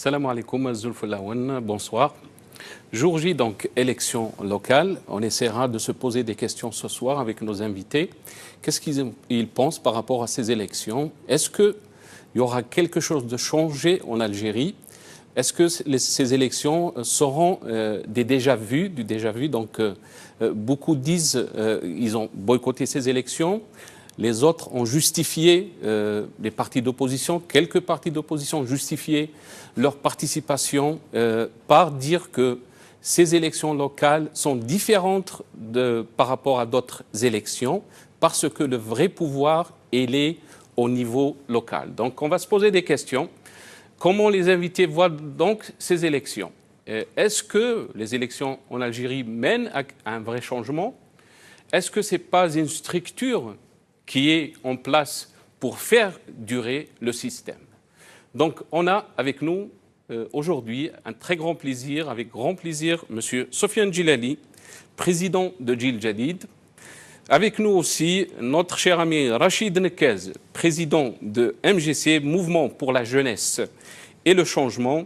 Salam alaikum, Zulfulawan, bonsoir. Jour J, donc, élection locale. On essaiera de se poser des questions ce soir avec nos invités. Qu'est-ce qu'ils pensent par rapport à ces élections? Est-ce qu'il y aura quelque chose de changé en Algérie? Est-ce que ces élections seront du déjà vu? Donc, beaucoup disent qu'ils ont boycotté ces élections. Les autres ont justifié, les partis d'opposition, quelques partis d'opposition ont justifié leur participation par dire que ces élections locales sont différentes par rapport à d'autres élections parce que le vrai pouvoir, il est au niveau local. Donc on va se poser des questions. Comment les invités voient donc ces élections? Est-ce que les élections en Algérie mènent à un vrai changement? Est-ce que ce n'est pas une structure qui est en place pour faire durer le système? Donc on a avec nous aujourd'hui un très grand plaisir, avec grand plaisir, M. Sofiane Djilali, président de Djil Jadid. Avec nous aussi notre cher ami Rachid Nekez, président de MGC, Mouvement pour la jeunesse et le changement.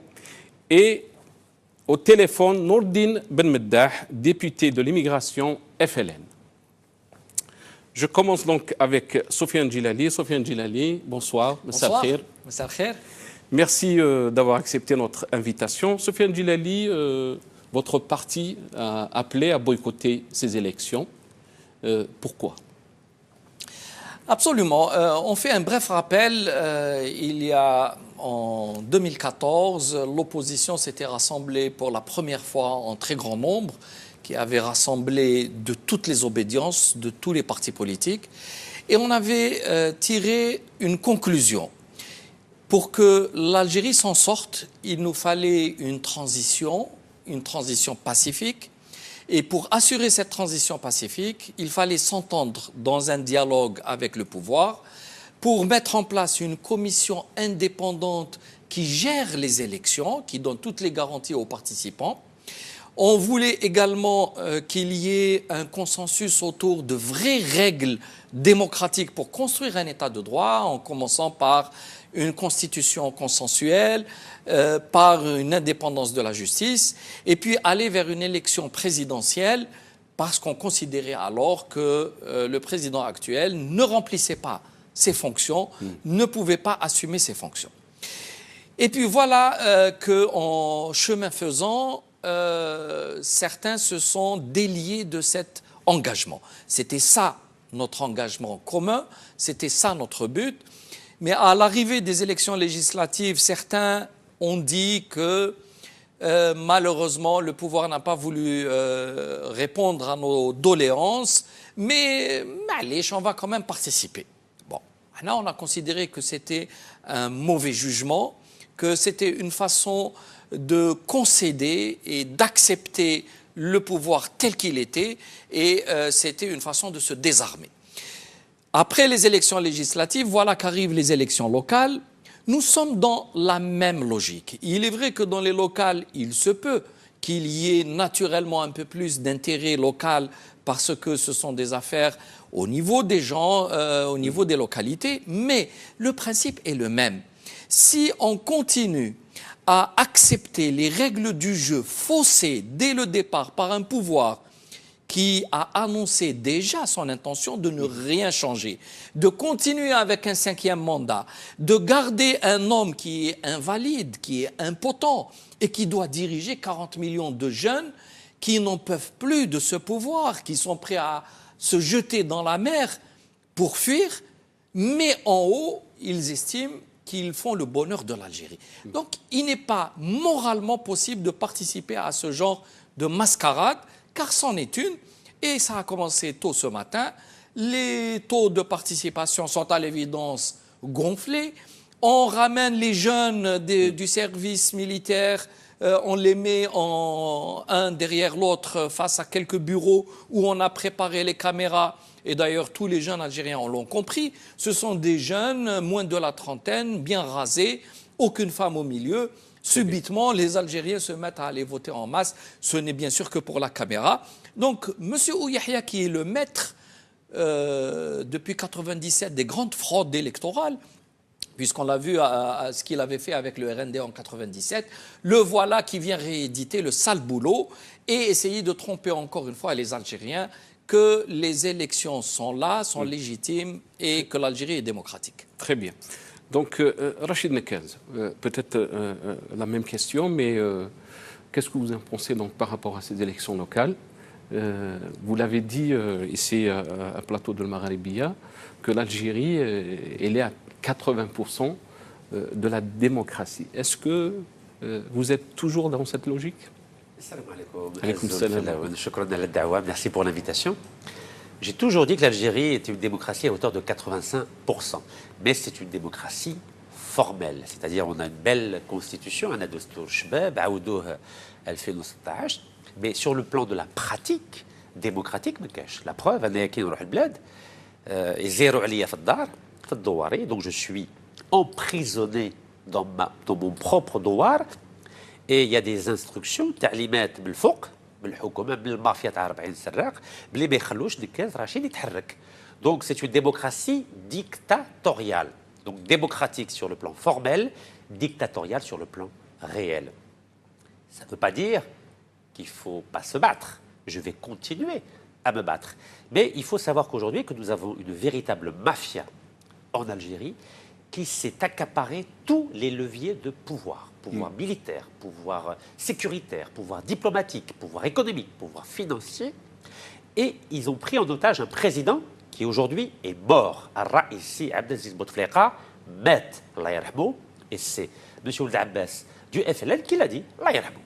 Et au téléphone, Nourdine Ben Meddah, député de l'immigration FLN. Je commence donc avec Sofiane Djilali. Sofiane Djilali, bonsoir. Bonsoir. Messar Khair. Merci d'avoir accepté notre invitation. Sofiane Djilali, votre parti a appelé à boycotter ces élections. Pourquoi? Absolument. On fait un bref rappel. Il y a en 2014, l'opposition s'était rassemblée pour la première fois en très grand nombre, qui avait rassemblé de toutes les obédiences, de tous les partis politiques. Et on avait tiré une conclusion. Pour que l'Algérie s'en sorte, il nous fallait une transition pacifique. Et pour assurer cette transition pacifique, il fallait s'entendre dans un dialogue avec le pouvoir pour mettre en place une commission indépendante qui gère les élections, qui donne toutes les garanties aux participants. On voulait également qu'il y ait un consensus autour de vraies règles démocratiques pour construire un état de droit, en commençant par une constitution consensuelle, par une indépendance de la justice, et puis aller vers une élection présidentielle, parce qu'on considérait alors que le président actuel ne remplissait pas ses fonctions, ne pouvait pas assumer ses fonctions. Et puis voilà qu'en chemin faisant, certains se sont déliés de cet engagement. C'était ça notre engagement commun, c'était ça notre but. Mais à l'arrivée des élections législatives, certains ont dit que malheureusement le pouvoir n'a pas voulu répondre à nos doléances, mais allez, on va quand même participer. Bon, là on a considéré que c'était un mauvais jugement, que c'était une façon de concéder et d'accepter le pouvoir tel qu'il était, et c'était une façon de se désarmer. Après les élections législatives, voilà qu'arrivent les élections locales. Nous sommes dans la même logique. Il est vrai que dans les locales, il se peut qu'il y ait naturellement un peu plus d'intérêt local parce que ce sont des affaires au niveau des gens, au niveau des localités, mais le principe est le même. Si on continue à accepter les règles du jeu faussées dès le départ par un pouvoir qui a annoncé déjà son intention de ne rien changer, de continuer avec un 5e mandat, de garder un homme qui est invalide, qui est impotent et qui doit diriger 40 millions de jeunes qui n'en peuvent plus de ce pouvoir, qui sont prêts à se jeter dans la mer pour fuir, mais en haut, ils estiment qu'ils font le bonheur de l'Algérie. Donc, il n'est pas moralement possible de participer à ce genre de mascarade, car c'en est une, et ça a commencé tôt ce matin. Les taux de participation sont à l'évidence gonflés. On ramène les jeunes du service militaire, on les met un derrière l'autre face à quelques bureaux où on a préparé les caméras. Et d'ailleurs, tous les jeunes Algériens l'ont compris. Ce sont des jeunes, moins de la trentaine, bien rasés, aucune femme au milieu. Subitement, les Algériens se mettent à aller voter en masse. Ce n'est bien sûr que pour la caméra. Donc, M. Ouyahia, qui est le maître depuis 1997 des grandes fraudes électorales, puisqu'on l'a vu à ce qu'il avait fait avec le RND en 97, le voilà qui vient rééditer le sale boulot et essayer de tromper encore une fois les Algériens que les élections sont là, sont légitimes et que l'Algérie est démocratique. Très bien. Donc, Rachid Nekaz, peut-être la même question, mais qu'est-ce que vous en pensez donc, par rapport à ces élections locales? Vous l'avez dit ici à Plateau de Maghrébia, que l'Algérie, elle est à 80% de la démocratie. Est-ce que vous êtes toujours dans cette logique? Salam alaikum. Shukran ala da'wa. Merci pour l'invitation. J'ai toujours dit que l'Algérie était une démocratie à hauteur de 85%. Mais c'est une démocratie formelle. C'est-à-dire on a une belle constitution, on a Dastour Shbab, Aoudouh 2016. Mais sur le plan de la pratique démocratique, la preuve, donc je suis emprisonné dans mon propre douar et il y a des instructions, تعليمات بالفوق بالحكومة بالمافيا تاع 40 سراق بلي ما يخلوش نكاز رشيد يتحرك. Donc c'est une démocratie dictatoriale. Donc démocratique sur le plan formel, dictatoriale sur le plan réel. Ça ne veut pas dire qu'il ne faut pas se battre. Je vais continuer à me battre. Mais il faut savoir qu'aujourd'hui, que nous avons une véritable mafia en Algérie qui s'est accaparé tous les leviers de pouvoir. Pouvoir militaire, pouvoir sécuritaire, pouvoir diplomatique, pouvoir économique, pouvoir financier. Et ils ont pris en otage un président qui aujourd'hui est mort. Ar-Raïsi Abdelaziz Bouteflika, Met, Allah yarhamou, et c'est M. Ould Abbas du FLN qui l'a dit, Allah yarhamou.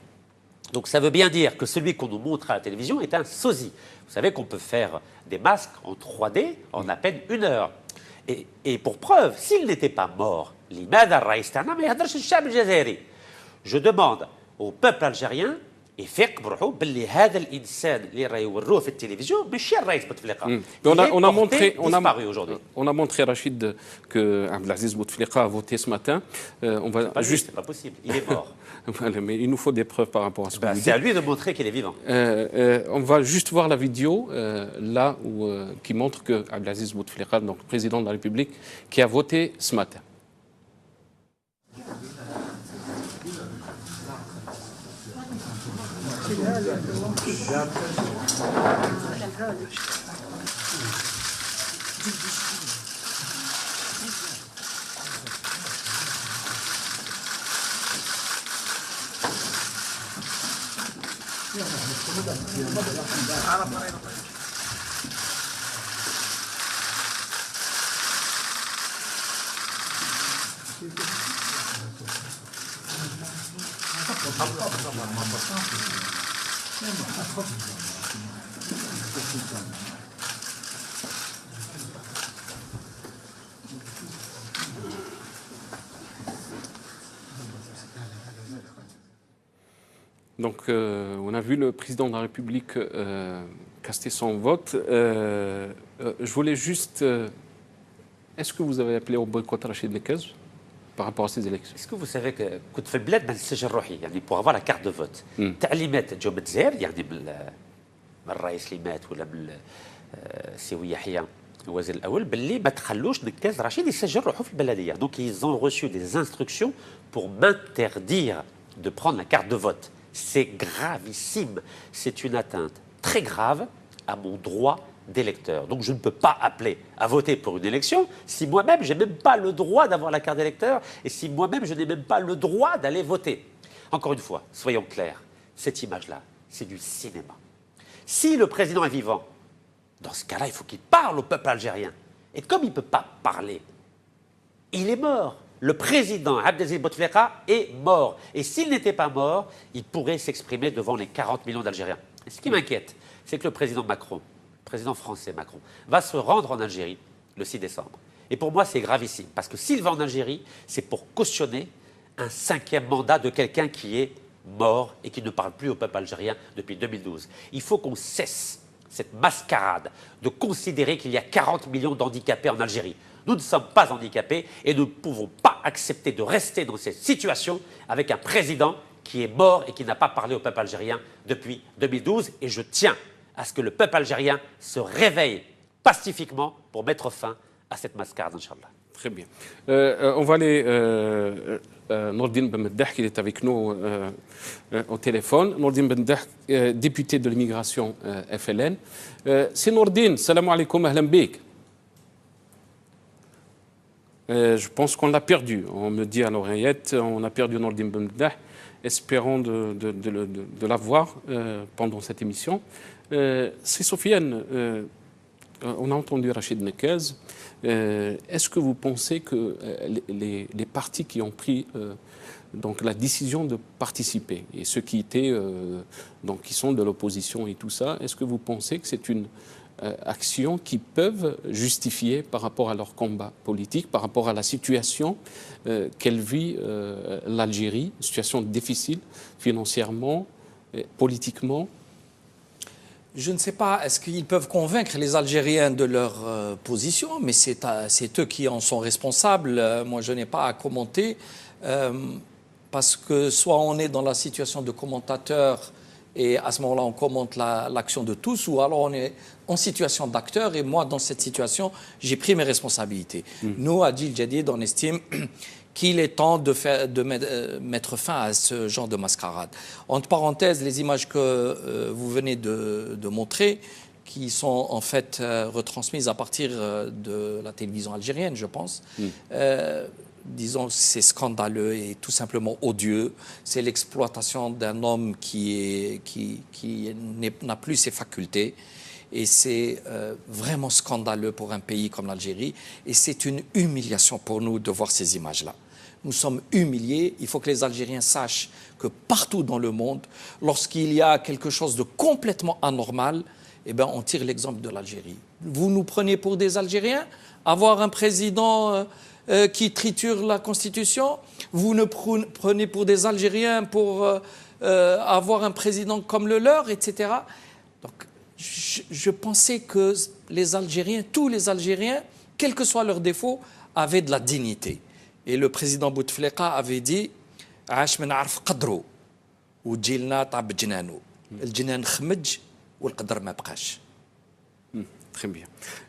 Donc ça veut bien dire que celui qu'on nous montre à la télévision est un sosie. Vous savez qu'on peut faire des masques en 3D en à peine 1 heure. Et pour preuve, s'il n'était pas mort, je demande au peuple algérien يفيق باللي هذا الانسان اللي راه يوروه في التلفزيون ماشي الرئيس بوتفليقه. On a montré Rachid que Abdelaziz Bouteflika a voté ce matin. On va juste. C'est pas possible, il est mort. Voilà, mais il nous faut des preuves par rapport à ce que vous dites. C'est à lui de montrer qu'il est vivant. On va juste voir la vidéo là où qui montre que Abdelaziz Bouteflika, donc le président de la République, qui a voté ce matin. Donc, on a vu le président de la République caster son vote. Je voulais juste... Est-ce que vous avez appelé au boycott Rachid Nekaz par rapport à ces élections? Est-ce que vous savez que كنت في البلاد ما نسجل روحي يعني pour avoir la carte de vote تعليمات جو من الجزائر يعني من الرئيس اللي مات ولا من سي يحيى الوزير الاول باللي ما تخلوش نكاز رشيد يسجل روحه في البلديه. Donc ils ont reçu des instructions pour m'interdire de prendre la carte de vote. C'est gravissime, c'est une atteinte très grave à mon droit d'électeur. Donc je ne peux pas appeler à voter pour une élection si moi-même je n'ai même pas le droit d'avoir la carte d'électeur et si moi-même je n'ai même pas le droit d'aller voter. Encore une fois, soyons clairs, cette image-là, c'est du cinéma. Si le président est vivant, dans ce cas-là, il faut qu'il parle au peuple algérien. Et comme il ne peut pas parler, il est mort. Le président Abdelaziz Bouteflika est mort. Et s'il n'était pas mort, il pourrait s'exprimer devant les 40 millions d'Algériens. Et ce qui m'inquiète, c'est que le président Macron, le président français Macron, va se rendre en Algérie le 6 décembre. Et pour moi, c'est gravissime. Parce que s'il va en Algérie, c'est pour cautionner un 5e mandat de quelqu'un qui est mort et qui ne parle plus au peuple algérien depuis 2012. Il faut qu'on cesse cette mascarade de considérer qu'il y a 40 millions d'handicapés en Algérie. Nous ne sommes pas handicapés et nous ne pouvons pas accepter de rester dans cette situation avec un président qui est mort et qui n'a pas parlé au peuple algérien depuis 2012. Et je tiens à ce que le peuple algérien se réveille pacifiquement pour mettre fin à cette mascarade, Inch'Allah. Très bien. On va aller... Nordine Bemeddah, qui est avec nous au téléphone. Nordine Bemeddah, député de l'immigration FLN. C'est Nordine, salam alaikum, ahlan bik. Je pense qu'on l'a perdu. On me dit à l'oreillette, on a perdu Nordine Bemeddah. Espérons de l'avoir pendant cette émission. C'est Sofiane, on a entendu Rachid Nekez. Est-ce que vous pensez que les partis qui ont pris donc la décision de participer et ceux qui étaient donc qui sont de l'opposition et tout ça, est-ce que vous pensez que c'est une action qui peuvent justifier par rapport à leur combat politique, par rapport à la situation qu'elle vit l'Algérie, une situation difficile financièrement, politiquement? Je ne sais pas, est-ce qu'ils peuvent convaincre les Algériens de leur position, mais c'est eux qui en sont responsables. Moi, je n'ai pas à commenter, parce que soit on est dans la situation de commentateur, et à ce moment-là, on commente l'action de tous, ou alors on est en situation d'acteur, et moi, dans cette situation, j'ai pris mes responsabilités. Nous, à Djil Jadid, on estime qu'il est temps de mettre fin à ce genre de mascarade. Entre parenthèses, les images que vous venez de montrer, qui sont en fait retransmises à partir de la télévision algérienne, je pense, disons, c'est scandaleux et tout simplement odieux. C'est l'exploitation d'un homme qui n'a plus ses facultés. Et c'est vraiment scandaleux pour un pays comme l'Algérie. Et c'est une humiliation pour nous de voir ces images-là. Nous sommes humiliés. Il faut que les Algériens sachent que partout dans le monde, lorsqu'il y a quelque chose de complètement anormal, eh bien, on tire l'exemple de l'Algérie. Vous nous prenez pour des Algériens? Avoir un président qui triture la Constitution? Vous nous prenez pour des Algériens pour avoir un président comme le leur, etc. Donc, je pensais que les Algériens, tous les Algériens, quels que soient leurs défauts, avaient de la dignité. Et le président Bouteflika avait dit « عاش من عرف قدره وجيلنا طاب جنانه الجنان خمج والقدر ما بقاش ». Très bien.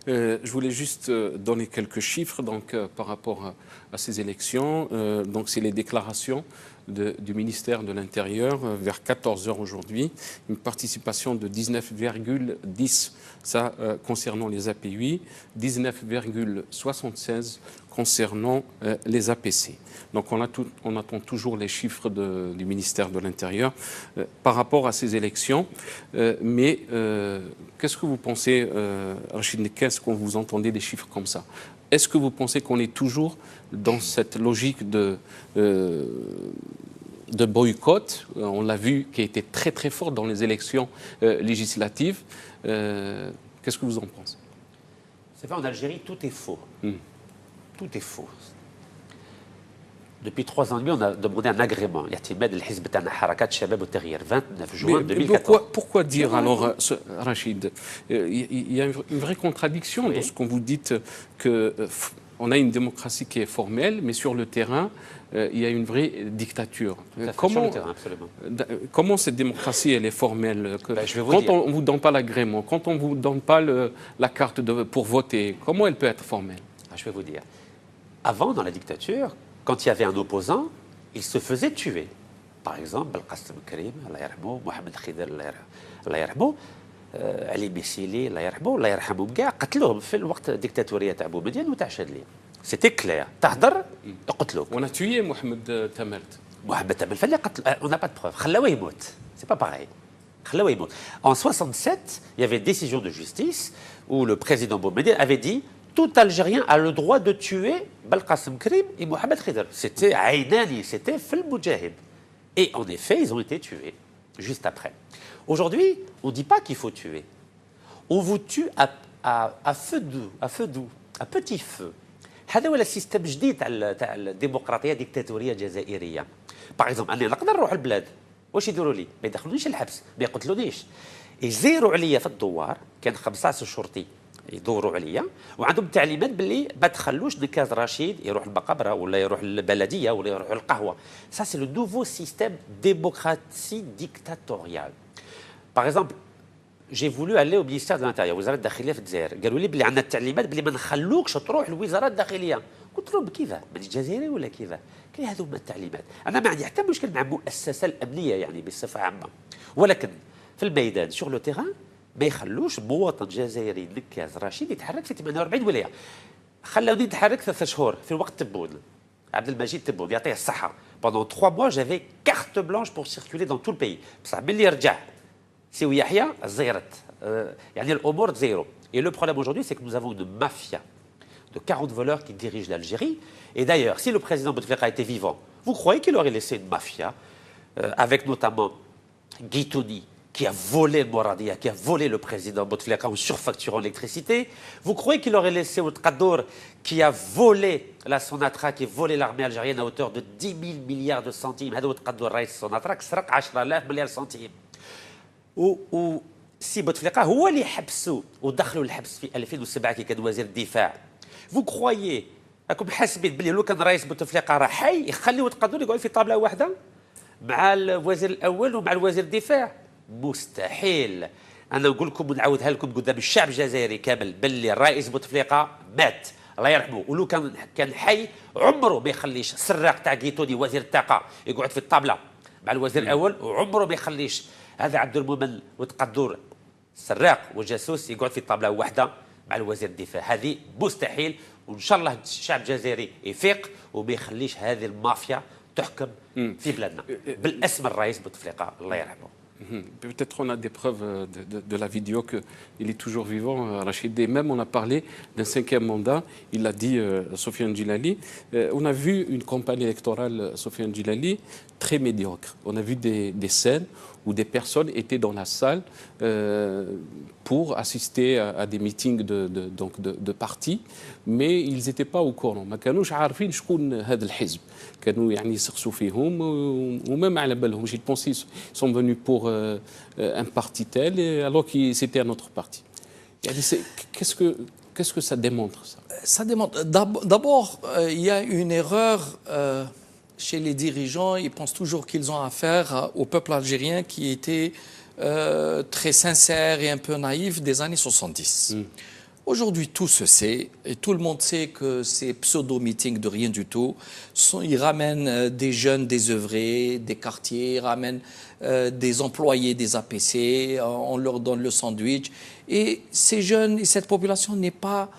Je voulais juste donner quelques chiffres donc, par rapport à ces élections. Donc, c'est les déclarations du ministère de l'Intérieur vers 14 h aujourd'hui. Une participation de 19,10, ça concernant les API, 19,76 concernant les APC. Donc on attend toujours les chiffres du ministère de l'Intérieur par rapport à ces élections. Mais qu'est-ce que vous pensez, Rachid Nekez, quand vous entendez des chiffres comme ça? Est-ce que vous pensez qu'on est toujours dans cette logique de boycott? On l'a vu, qui a été très très fort dans les élections législatives. Qu'est-ce que vous en pensez? C'est vrai, en Algérie, tout est faux. Tout est faux. Depuis 3 ans et demi, on a demandé un agrément. Il y a 29 juin 2014. Pourquoi dire alors, Rachid, il y a une vraie contradiction dans ce qu'on vous dites qu'on a une démocratie qui est formelle, mais sur le terrain, il y a une vraie dictature. Comment cette démocratie elle est formelle? Quand on ne vous donne pas l'agrément, quand on ne vous donne pas la carte pour voter, comment elle peut être formelle? Je vais vous dire. Avant, dans la dictature, quand il y avait un opposant, il se faisait tuer. Par exemple, Belkacem Karim, Allah yarhamou, Mohamed Khidr, Allah yarhamou, Ali Messili, Allah yarhamou, Allah yarhamou, قتلوهم في الوقت الديكتاتورية تاع بومدين وتاع شادلي. C'était clair. تهدر يقتلوك. On a tué Mohamed Tamelt. Mohamed Tamelt, fallait قتل. On n'a pas de preuves. خلاوه يموت. C'est pas pareil. خلاوه يموت. En 67, il y avait une décision de justice où le président Boumediene avait dit tout Algérien a le droit de tuer Belkacem Karim et Mohamed Khidr. C'était Aïnani, c'était Fil Moudjahid. Et en effet, ils ont été tués juste après. Aujourd'hui, on ne dit pas qu'il faut tuer. On vous tue à feu doux, à petit feu. هذا هو السيستم جديد تاع الديمقراطيه الديكتاتوريه الجزائريه. باغ اكزومبل انا نقدر نروح البلاد واش يديروا لي؟ ما يدخلونيش الحبس، ما يقتلونيش. يزيروا عليا في الدوار، كان 15 شرطي يدوروا عليا وعندهم تعليمات باللي ما تخلوش نكاز رشيد يروح المقبره ولا يروح البلديه ولا يروح القهوه. Ça c'est le nouveau système démocratie dictatoriale. Par exemple, j'ai voulu aller au ministère de l'Intérieur, وزارة الداخلية في الجزائر، قالوا لي بلي عندنا التعليمات بلي ما نخلوكش تروح لوزارة الداخلية، قلت لهم كيفاه ماني جزائري ولا كيفاه؟ قال لي هذو هما التعليمات. انا ما عندي حتى مشكل مع المؤسسه الامنيه يعني بصفه عامه، ولكن في الميدان شغل لو تيران ما يخلوش مواطن جزائري نكاز رشيد يتحرك في 48 ولايه. خلوني نتحرك 3 شهور في وقت تبون، عبد المجيد تبون يعطيه الصحه. Pendant 3 mois j'avais carte blanche pour circuler dans tout le pays. بصح ملي رجع سي يحيى زيرت يعني الامور تزيرو. Et le problème aujourd'hui c'est que nous avons une mafia de 40 voleurs qui dirigent l'Algérie. Et d'ailleurs, si le président Bouteflika était vivant, vous croyez qu'il aurait laissé une mafia, avec notamment Guy Tony, qui a volé Moradia, qui a volé le président Bouteflika en surfacturant l'électricité? Vous croyez qu'il aurait laissé Outkaddour, qui a volé la Sonatra, qui a volé l'armée algérienne à hauteur de 10 000 milliards de centimes? هذا Outkaddour رئيس Sonatra, qui سرق 10,000 مليار سنتيم. و سي بوتفليقه هو اللي حبسوا ودخلوا الحبس في 2007 كي كان وزير الدفاع. فو كرويي راكم حاسبين بلي لو كان رئيس بوتفليقه راه حي يخليو تقدروا يقعدوا في طابله واحده مع الوزير الاول ومع الوزير الدفاع؟ مستحيل. انا نقول لكم ونعاودها لكم قدام الشعب الجزائري كامل باللي الرئيس بوتفليقه مات الله يرحمه، ولو كان حي عمره ما يخليش السراق تاع قيتوني وزير الطاقه يقعد في الطابله مع الوزير الاول، وعمره ما يخليش هذا عبد المؤمن وتقدور السراق وجاسوس يقعد في طابله واحده مع الوزير الدفاع. هذه مستحيل. وان شاء الله الشعب الجزائري يفيق وما يخليش هذه المافيا تحكم في بلادنا بالاسم الرئيس بوتفليقه الله يرحمه. Peut-être on a des preuves de la vidéo qu'il est toujours vivant, Rachid. Et même on a parlé d'un 5e mandat, il a dit Sofiane Djilali. On a vu une campagne électorale, Sofiane Djilali, très médiocre. On a vu des scènes où des personnes étaient dans la salle pour assister à des meetings de partis, mais ils n'étaient pas au courant. ما كانوش عارفين شكون هذا الحزب. كانوا يعني يسقسوا فيهم وما على بالهمش. Ils pensaient qu'ils sont venus pour un parti tel alors que c'était un autre parti. Qu'est-ce que ça démontre ça? Ça démontre. D'abord, il y a une erreur chez les dirigeants. Ils pensent toujours qu'ils ont affaire au peuple algérien qui était très sincère et un peu naïf des années 70. Aujourd'hui, tout se sait, et tout le monde sait que ces pseudo-meetings de rien du tout, ils ramènent des jeunes désœuvrés, des quartiers, ils ramènent des employés des APC, on leur donne le sandwich. Et ces jeunes et cette population n'est pas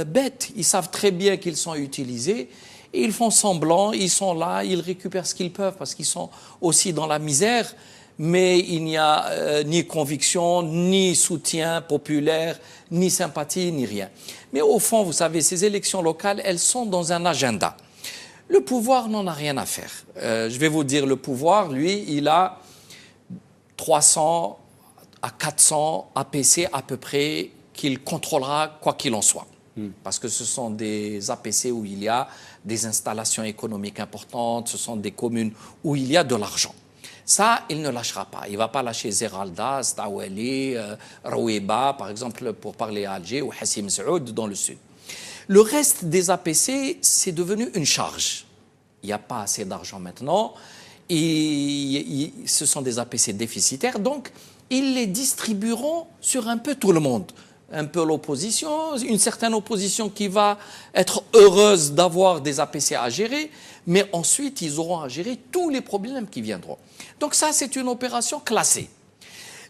bête, ils savent très bien qu'ils sont utilisés, et ils font semblant, ils sont là, ils récupèrent ce qu'ils peuvent parce qu'ils sont aussi dans la misère. Mais il n'y a ni conviction, ni soutien populaire, ni sympathie, ni rien. Mais au fond, vous savez, ces élections locales, elles sont dans un agenda. Le pouvoir n'en a rien à faire. Je vais vous dire, le pouvoir, lui, il a 300 à 400 APC à peu près qu'il contrôlera quoi qu'il en soit. Parce que ce sont des APC où il y a des installations économiques importantes, ce sont des communes où il y a de l'argent. Ça, il ne lâchera pas. Il ne va pas lâcher Zeralda, Stawali, Rouiba, par exemple, pour parler à Alger, ou Hassim Saoud dans le sud. Le reste des APC, c'est devenu une charge. Il n'y a pas assez d'argent maintenant. Et ce sont des APC déficitaires. Donc, ils les distribueront sur un peu tout le monde. Un peu l'opposition, une certaine opposition qui va être heureuse d'avoir des APC à gérer, mais ensuite, ils auront à gérer tous les problèmes qui viendront. Donc ça, c'est une opération classée.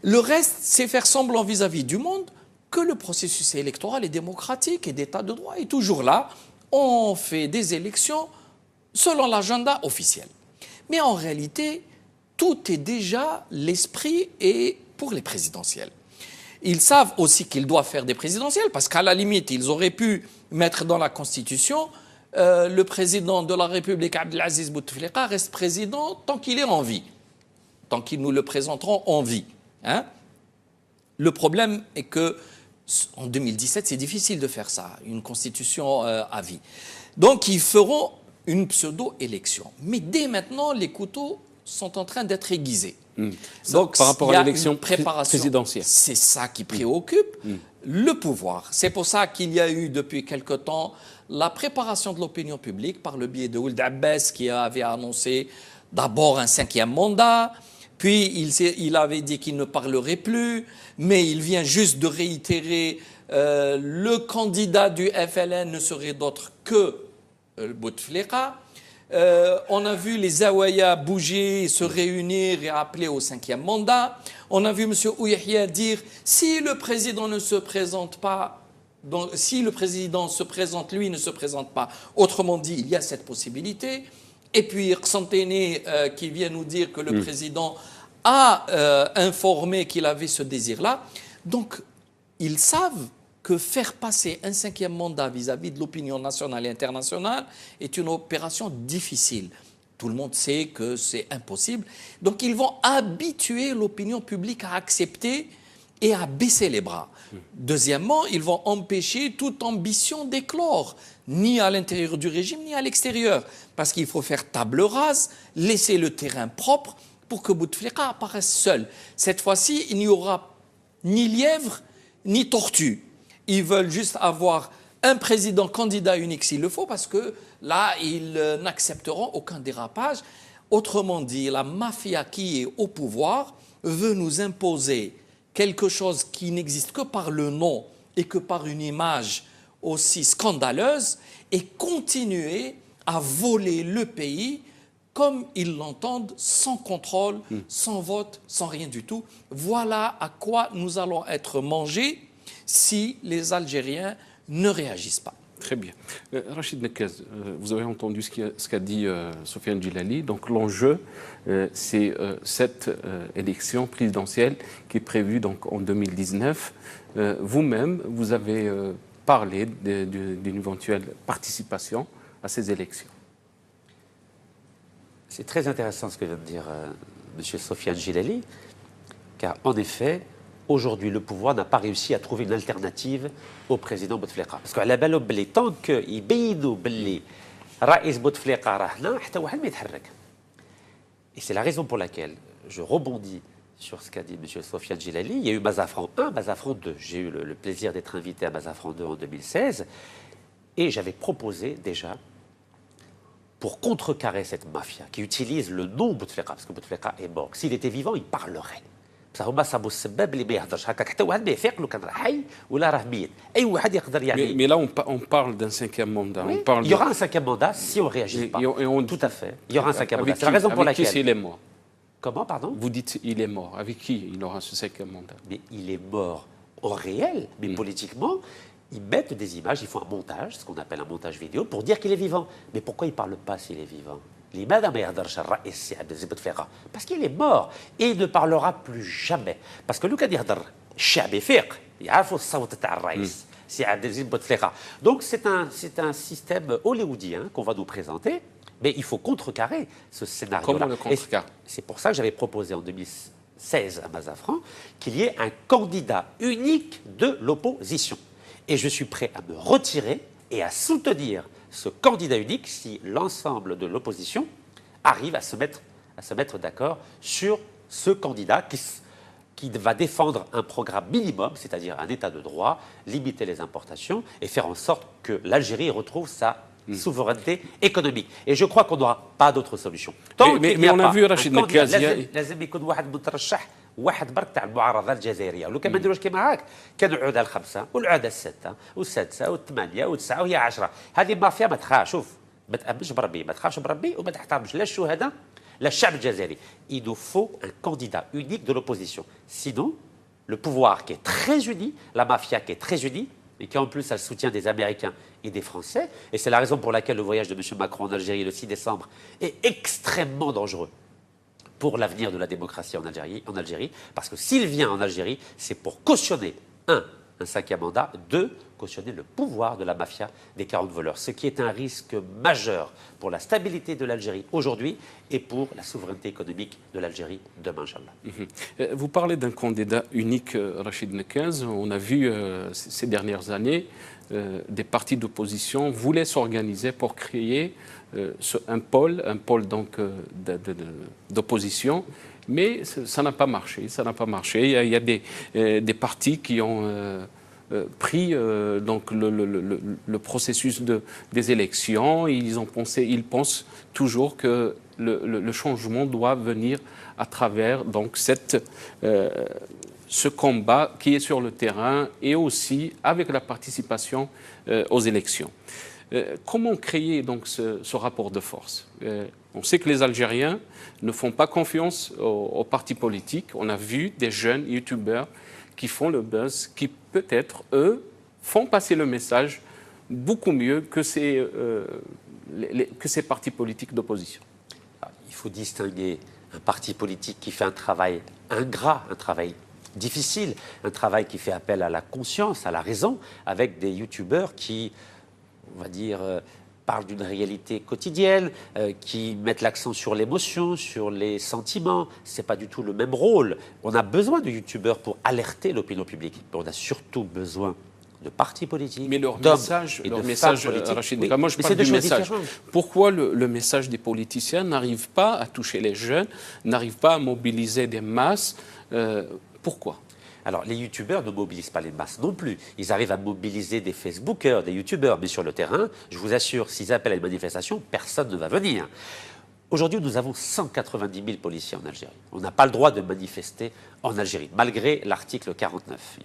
Le reste, c'est faire semblant vis-à-vis du monde que le processus électoral est démocratique et d'état de droit est toujours là. On fait des élections selon l'agenda officiel. Mais en réalité, tout est déjà l'esprit et pour les présidentielles. Ils savent aussi qu'ils doivent faire des présidentielles parce qu'à la limite, ils auraient pu mettre dans la Constitution le président de la République, Abdelaziz Bouteflika, reste président tant qu'il est en vie, tant qu'ils nous le présenteront en vie. Hein? Le problème est que en 2017, c'est difficile de faire ça, une constitution à vie. Donc, ils feront une pseudo-élection. Mais dès maintenant, les couteaux sont en train d'être aiguisés. Donc, par rapport à l'élection présidentielle. C'est ça qui préoccupe le pouvoir. C'est pour ça qu'il y a eu depuis quelque temps la préparation de l'opinion publique par le biais de Ould Abbas qui avait annoncé d'abord un 5e mandat, puis il avait dit qu'il ne parlerait plus, mais il vient juste de réitérer le candidat du FLN ne serait d'autre que Bouteflika. On a vu les Zawaya bouger, se réunir et appeler au 5e mandat. On a vu M. Ouyahia dire si le président ne se présente pas, donc, si le président se présente, lui ne se présente pas. Autrement dit, il y a cette possibilité. Et puis Santene qui vient nous dire que le président a informé qu'il avait ce désir-là. Donc, ils savent que faire passer un 5e mandat vis-à-vis de l'opinion nationale et internationale est une opération difficile. Tout le monde sait que c'est impossible. Donc ils vont habituer l'opinion publique à accepter et à baisser les bras. Deuxièmement, ils vont empêcher toute ambition d'éclore, ni à l'intérieur du régime, ni à l'extérieur. Parce qu'il faut faire table rase, laisser le terrain propre pour que Bouteflika apparaisse seul. Cette fois-ci, il n'y aura ni lièvre, ni tortue. Ils veulent juste avoir un président candidat unique s'il le faut, parce que là, ils n'accepteront aucun dérapage. Autrement dit, la mafia qui est au pouvoir veut nous imposer quelque chose qui n'existe que par le nom et que par une image aussi scandaleuse, et continuer à voler le pays comme ils l'entendent, sans contrôle, sans vote, sans rien du tout. Voilà à quoi nous allons être mangés si les Algériens ne réagissent pas. Très bien. Rachid Nekaz, vous avez entendu ce qu'a dit Sofiane Djilali. Donc l'enjeu, c'est cette élection présidentielle qui est prévue donc, en 2019. Vous-même, vous avez parlé d'une éventuelle participation à ces élections. C'est très intéressant ce que vient de dire M. Sofiane Djilali, car en effet, aujourd'hui, le pouvoir n'a pas réussi à trouver une alternative au président Bouteflika. Parce qu'à la balle, tant qu'il بينوا باللي رئيس بوتفليقة راه هنا حتى واحد ما يتحرك. Et c'est la raison pour laquelle je rebondis sur ce qu'a dit M. Sofiane Djilali. Il y a eu Mazafran 1, Mazafran 2. J'ai eu le plaisir d'être invité à Mazafran 2 en 2016. Et j'avais proposé déjà, pour contrecarrer cette mafia qui utilise le nom Bouteflika, parce que Bouteflika est mort, s'il était vivant, il parlerait. هما صابوا السباب اللي ما يهضرش هكاك حتى واحد ما يفيق لو كان راه حي ولا راه ميت اي واحد يقدر يعني. Mais là on parle d'un 5e mandat. Oui, On parle il y aura un 5e mandat si on ne réagit pas. Tout à fait. Il y aura un 5e mandat. C'est la raison pour laquelle. Avec qui s'il est mort? Comment, pardon? Vous dites il est mort. Avec qui il aura ce 5e mandat? Mais il est mort en réel, mais politiquement, ils mettent des images, ils font un montage, ce qu'on appelle un montage vidéo, pour dire qu'il est vivant. Mais pourquoi il ne parle pas s'il est vivant? Parce qu'il est mort et il ne parlera plus jamais. Parce que Lucas يهضر الشعب يفيق يعرفوا الصوت تاع الرئيس سي عبد العزيز بوتفليقة. Donc c'est un système hollywoodien qu'on va nous présenter, mais il faut contrecarrer ce scénario. Comment le contrecarrer? C'est pour ça que j'avais proposé en 2016 à Mazafran qu'il y ait un candidat unique de l'opposition. Et je suis prêt à me retirer et à soutenir ce candidat unique si l'ensemble de l'opposition arrive à se mettre d'accord sur ce candidat qui va défendre un programme minimum, c'est-à-dire un état de droit, limiter les importations et faire en sorte que l'Algérie retrouve sa souveraineté économique. Et je crois qu'on n'aura pas d'autre solution. Mais on a vu Rachid Nekaz. لازم يكون واحد مترشح واحد برك تاع المعارضه الجزائريه، ولو كان ما نديروش كيما هاك كانوا العوده الخمسه والعوده السته والسادسه والثمانيه والتسعه وهي 10. هذه مافيا ما تخافش، شوف ما تامنش بربي، ما تخافش بربي وما تحترمش لا الشهداء لا الشعب الجزائري. Il nous faut un candidat unique de l'opposition. Sinon, le pouvoir qui est très uni, la mafia qui est très unie, et qui en plus a le soutien des Américains et des Français, et c'est la raison pour laquelle le voyage de M. Macron en Algérie le 6 décembre est extrêmement dangereux pour l'avenir de la démocratie en Algérie, parce que s'il vient en Algérie, c'est pour cautionner, un 5e mandat, 2, cautionner le pouvoir de la mafia des 40 voleurs, ce qui est un risque majeur pour la stabilité de l'Algérie aujourd'hui et pour la souveraineté économique de l'Algérie demain, Inch'Allah. Vous parlez d'un candidat unique, Rachid Nekaz. On a vu ces dernières années des partis d'opposition voulaient s'organiser pour créer un pôle donc d'opposition, mais ça n'a pas marché. Ça n'a pas marché. Il y a des partis qui ont pris donc le processus des élections. Ils pensent toujours que le changement doit venir à travers donc ce combat qui est sur le terrain et aussi avec la participation aux élections. Comment créer donc ce rapport de force? On sait que les Algériens ne font pas confiance aux partis politiques. On a vu des jeunes youtubeurs qui font le buzz, qui peut-être, eux, font passer le message beaucoup mieux que ces partis politiques d'opposition. Il faut distinguer un parti politique qui fait un travail ingrat, un travail difficile, un travail qui fait appel à la conscience, à la raison, avec des youtubeurs qui, on va dire, parlent d'une réalité quotidienne, qui mettent l'accent sur l'émotion, sur les sentiments. Ce n'est pas du tout le même rôle. On a besoin de youtubeurs pour alerter l'opinion publique, mais on a surtout besoin de partis politiques, mais leur message, Rachid, oui, moi je parle du message. Pourquoi le message des politiciens n'arrive pas à toucher les jeunes, n'arrive pas à mobiliser des masses? Pourquoi? Alors, les youtubeurs ne mobilisent pas les masses non plus. Ils arrivent à mobiliser des Facebookers, des youtubeurs, mais sur le terrain, je vous assure, s'ils appellent à une manifestation, personne ne va venir. Aujourd'hui, nous avons 190 000 policiers en Algérie. On n'a pas le droit de manifester en Algérie, malgré l'article 49.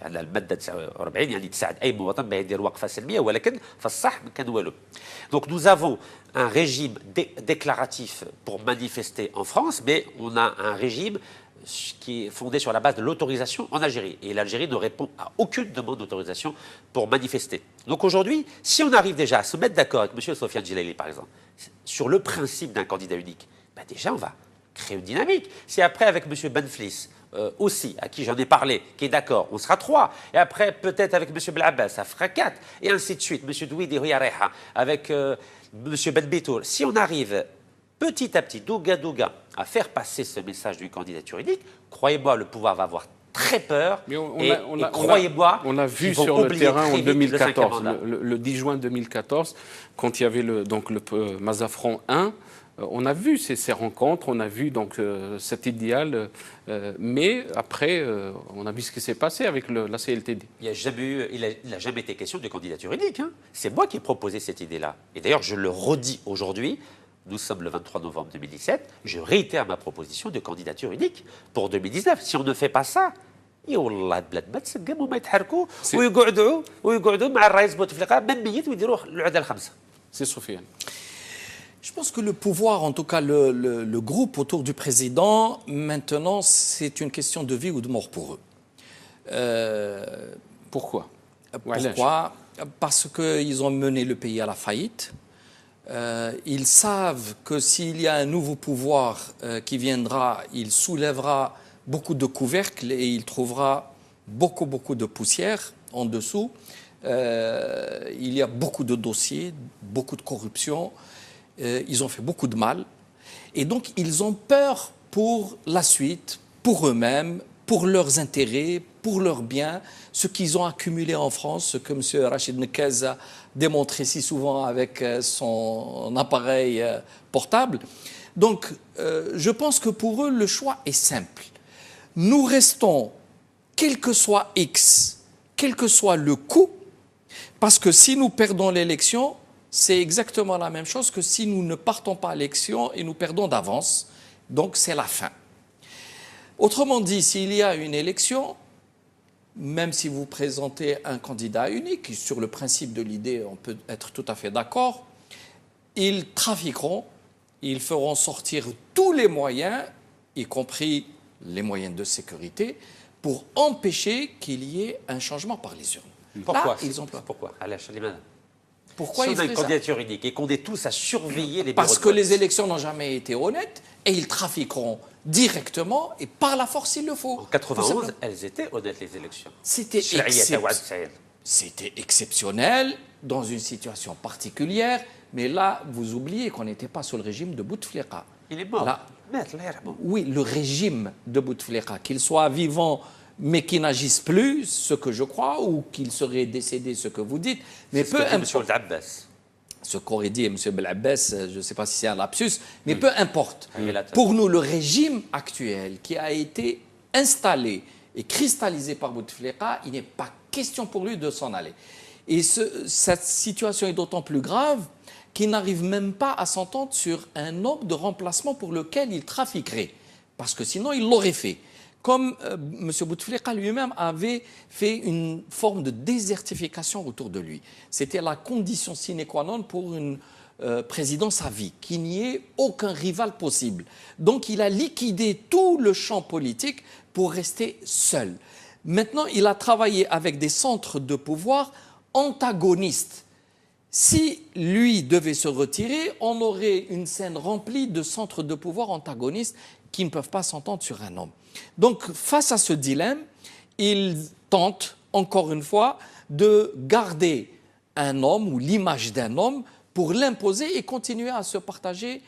Donc nous avons un régime déclaratif pour manifester en France, mais on a un régime qui est fondé sur la base de l'autorisation en Algérie. Et l'Algérie ne répond à aucune demande d'autorisation pour manifester. Donc aujourd'hui, si on arrive déjà à se mettre d'accord avec M. Sofiane Djilaili, par exemple, sur le principe d'un candidat unique, ben déjà on va créer une dynamique. Si après avec M. Benflis, aussi, à qui j'en ai parlé, qui est d'accord, on sera 3. Et après, peut-être avec M. Belabas, ça fera 4. Et ainsi de suite. M. Douidi Huyareha, avec M. Benbitour. Si on arrive petit à petit, douga, à faire passer ce message d'une candidature unique, croyez-moi, le pouvoir va avoir très peur. Mais croyez-moi, on a vu sur le terrain en 2014, le 10 juin 2014, quand il y avait le Mazafran 1, on a vu ces rencontres, on a vu donc cet idéal, mais après, on a vu ce qui s'est passé avec la CLTD. Il n'a jamais été question de candidature unique. Hein. C'est moi qui ai proposé cette idée-là. Et d'ailleurs, je le redis aujourd'hui. Nous sommes le 23 novembre 2017. Je réitère ma proposition de candidature unique pour 2019. Si on ne fait pas ça, c'est Sofiane. Je pense que le pouvoir, en tout cas le groupe autour du président, maintenant, c'est une question de vie ou de mort pour eux. Pourquoi? Parce qu'ils ont mené le pays à la faillite. Ils savent que s'il y a un nouveau pouvoir qui viendra, il soulèvera beaucoup de couvercles et il trouvera beaucoup de poussière en dessous. Il y a beaucoup de dossiers, beaucoup de corruption. Ils ont fait beaucoup de mal. Et donc, ils ont peur pour la suite, pour eux-mêmes, pour leurs intérêts, pour leurs biens, ce qu'ils ont accumulé en France, ce que M. Rachid Nekez a démontré si souvent avec son appareil portable. Donc, je pense que pour eux, le choix est simple. Nous restons, quel que soit X, quel que soit le coût, parce que si nous perdons l'élection, c'est exactement la même chose que si nous ne partons pas à l'élection et nous perdons d'avance. Donc, c'est la fin. Autrement dit, s'il y a une élection, même si vous présentez un candidat unique, sur le principe de l'idée, on peut être tout à fait d'accord, ils trafiqueront, ils feront sortir tous les moyens, y compris les moyens de sécurité, pour empêcher qu'il y ait un changement par les urnes. Pourquoi? Là, ils ont peur. Pourquoi? Pourquoi si ils on a une feraient ça? candidature unique et qu'on est tous à surveiller les bureaux Parce de que vote. les élections n'ont jamais été honnêtes et ils trafiqueront directement et par la force s'il le faut. En 91, elles étaient honnêtes les élections. C'était exceptionnel dans une situation particulière, mais là, vous oubliez qu'on n'était pas sous le régime de Bouteflika. Il est mort. Là, oui, le régime de Bouteflika, qu'il soit vivant mais qui n'agisse plus, ce que je crois, ou qu'il serait décédé, ce que vous dites, mais peu importe. Ce qu'aurait dit M. Belabès, je ne sais pas si c'est un lapsus, mais peu importe. Pour nous, le régime actuel qui a été installé et cristallisé par Bouteflika, il n'est pas question pour lui de s'en aller. Et cette situation est d'autant plus grave qu'il n'arrive même pas à s'entendre sur un nombre de remplacements pour lequel il trafiquerait. Parce que sinon, il l'aurait fait. comme M. Bouteflika lui-même avait fait une forme de désertification autour de lui. C'était la condition sine qua non pour une présidence à vie, qu'il n'y ait aucun rival possible. Donc il a liquidé tout le champ politique pour rester seul. Maintenant, il a travaillé avec des centres de pouvoir antagonistes. Si lui devait se retirer, on aurait une scène remplie de centres de pouvoir antagonistes qui ne peuvent pas s'entendre sur un homme. Donc, face à ce dilemme, il tente, encore une fois, de garder un homme ou l'image d'un homme pour l'imposer et continuer à se partager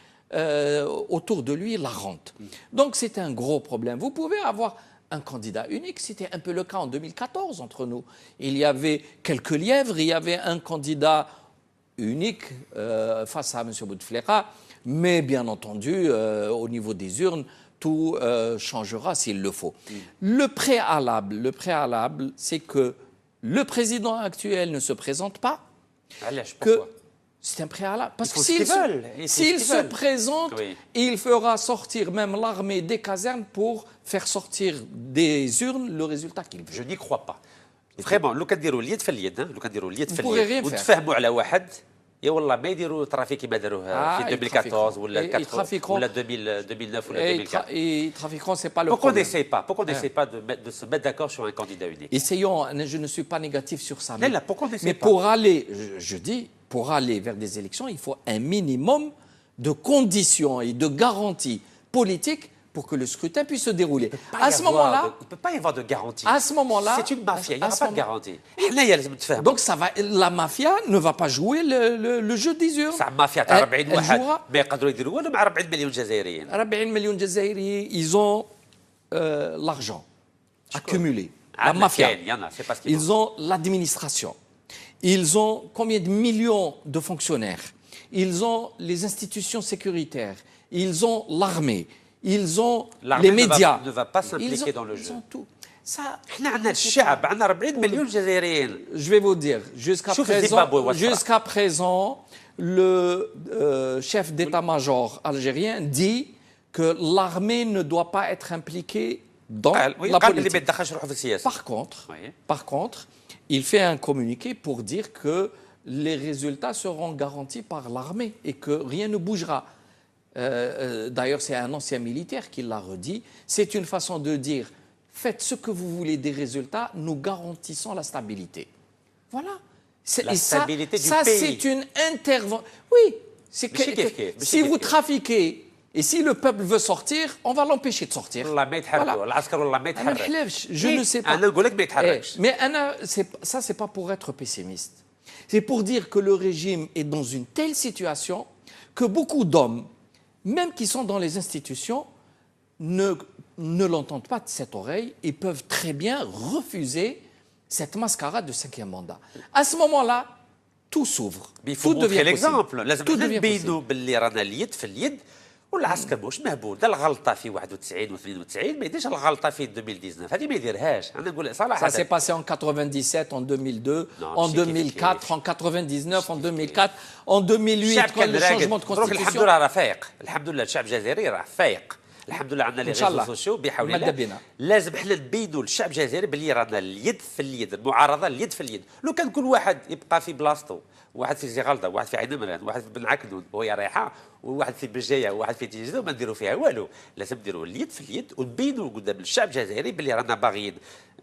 autour de lui la rente. Donc, c'est un gros problème. Vous pouvez avoir un candidat unique, c'était un peu le cas en 2014 entre nous. Il y avait quelques lièvres, il y avait un candidat unique face à M. Bouteflika, mais bien entendu, au niveau des urnes, tout changera s'il le faut. Le préalable, c'est que le président actuel ne se présente pas, que c'est un préalable. Parce que s'il se présente, oui, il fera sortir même l'armée des casernes pour faire sortir des urnes le résultat qu'il veut. Je n'y crois pas. Vraiment, لو كنديروا اليد في اليد، لو كنديروا اليد في اليد وتفاهموا على واحد، يا والله ما يديروا ترافيك كما داروه في 2014 ولا 2009 ولا 2004. Ils trafiqueront, c'est pas le problème. Pourquoi on n'essaie pas de se mettre d'accord sur un candidat unique? Essayons, je ne suis pas négatif sur ça. Mais pour aller, je dis, pour aller vers des élections, il faut un minimum de conditions et de garanties politiques pour que le scrutin puisse se dérouler. À ce moment-là, il ne peut pas y avoir de garantie. À ce moment-là, c'est une mafia, il n'y aura pas de garantie. Donc la mafia ne va pas jouer le jeu des urnes. C'est une mafia تاع 40 واحد ما يقدروا يديروا والو مع 40 مليون جزائريين. 40 مليون جزائريين, ils ont l'argent accumulé. La mafia. Ils ont l'administration. Ils ont combien de millions de fonctionnaires? Ils ont les institutions sécuritaires. Ils ont l'armée. Ils ont les médias. Ne va pas s'impliquer dans le jeu. Ils ont tout. Ça, je vais vous dire, jusqu'à présent, le chef d'état-major algérien dit que l'armée ne doit pas être impliquée dans la politique. Par contre, il fait un communiqué pour dire que les résultats seront garantis par l'armée et que rien ne bougera. D'ailleurs, c'est un ancien militaire qui l'a redit. C'est une façon de dire, faites ce que vous voulez des résultats, nous garantissons la stabilité. Voilà. La stabilité du pays. C'est une intervention. Oui, c'est que si vous trafiquez et si le peuple veut sortir, on va l'empêcher de sortir. Voilà. Je ne sais pas. Mais ça, c'est pas pour être pessimiste. C'est pour dire que le régime est dans une telle situation que beaucoup d'hommes, même qui sont dans les institutions, ne l'entendent pas de cette oreille et peuvent très bien refuser cette mascarade de 5e mandat. À ce moment-là, tout s'ouvre. Il faut montrer l'exemple. Tout devient possible. والعسكر مش مهبول ده الغلطه في 91 و92 ما يديرش الغلطه في 2019 هذه ما يديرهاش انا نقول صراحه. Ça s'est passé en 97, en 2002, en 2004, en 99, en 2004, en 2008 quand le changement de constitution. الحمد لله راه فايق الحمد لله الشعب الجزائري راه فايق الحمد لله عندنا لي ريزو سوسيو بحول الله لازم حنا نبينوا للشعب الجزائري باللي رانا اليد في اليد المعارضه اليد في اليد لو كان كل واحد يبقى في بلاصتو واحد في زيغالطه واحد في عين مران واحد في بن عكنون وهي رايحه وواحد في بجايه وواحد في تيجده وما نديروا فيها والو لازم نديروا اليد في اليد ونبينوا قدام الشعب الجزائري باللي رانا باغيين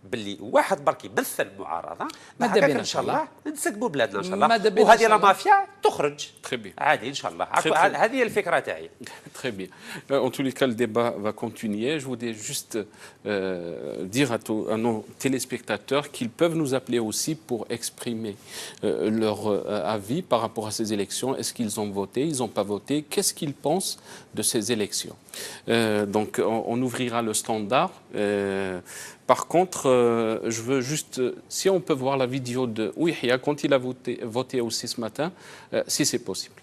باللي واحد برك يمثل المعارضه ماذا بنا ان شاء الله نسقموا بلادنا ان شاء الله وهذه لا مافيا تخرج عادي ان شاء الله هذه هي الفكره تاعي. Très bien. En tous les cas, le débat va continuer. Je voudrais juste dire à nos téléspectateurs qu'ils peuvent nous appeler aussi pour exprimer leur avis par rapport à ces élections. Est-ce qu'ils ont voté, ils n'ont pas voté? Qu'est-ce qu'ils pensent de ces élections? Donc, on ouvrira le standard. Par contre, je veux juste, si on peut voir la vidéo de Ouihia quand il a voté aussi ce matin, si c'est possible.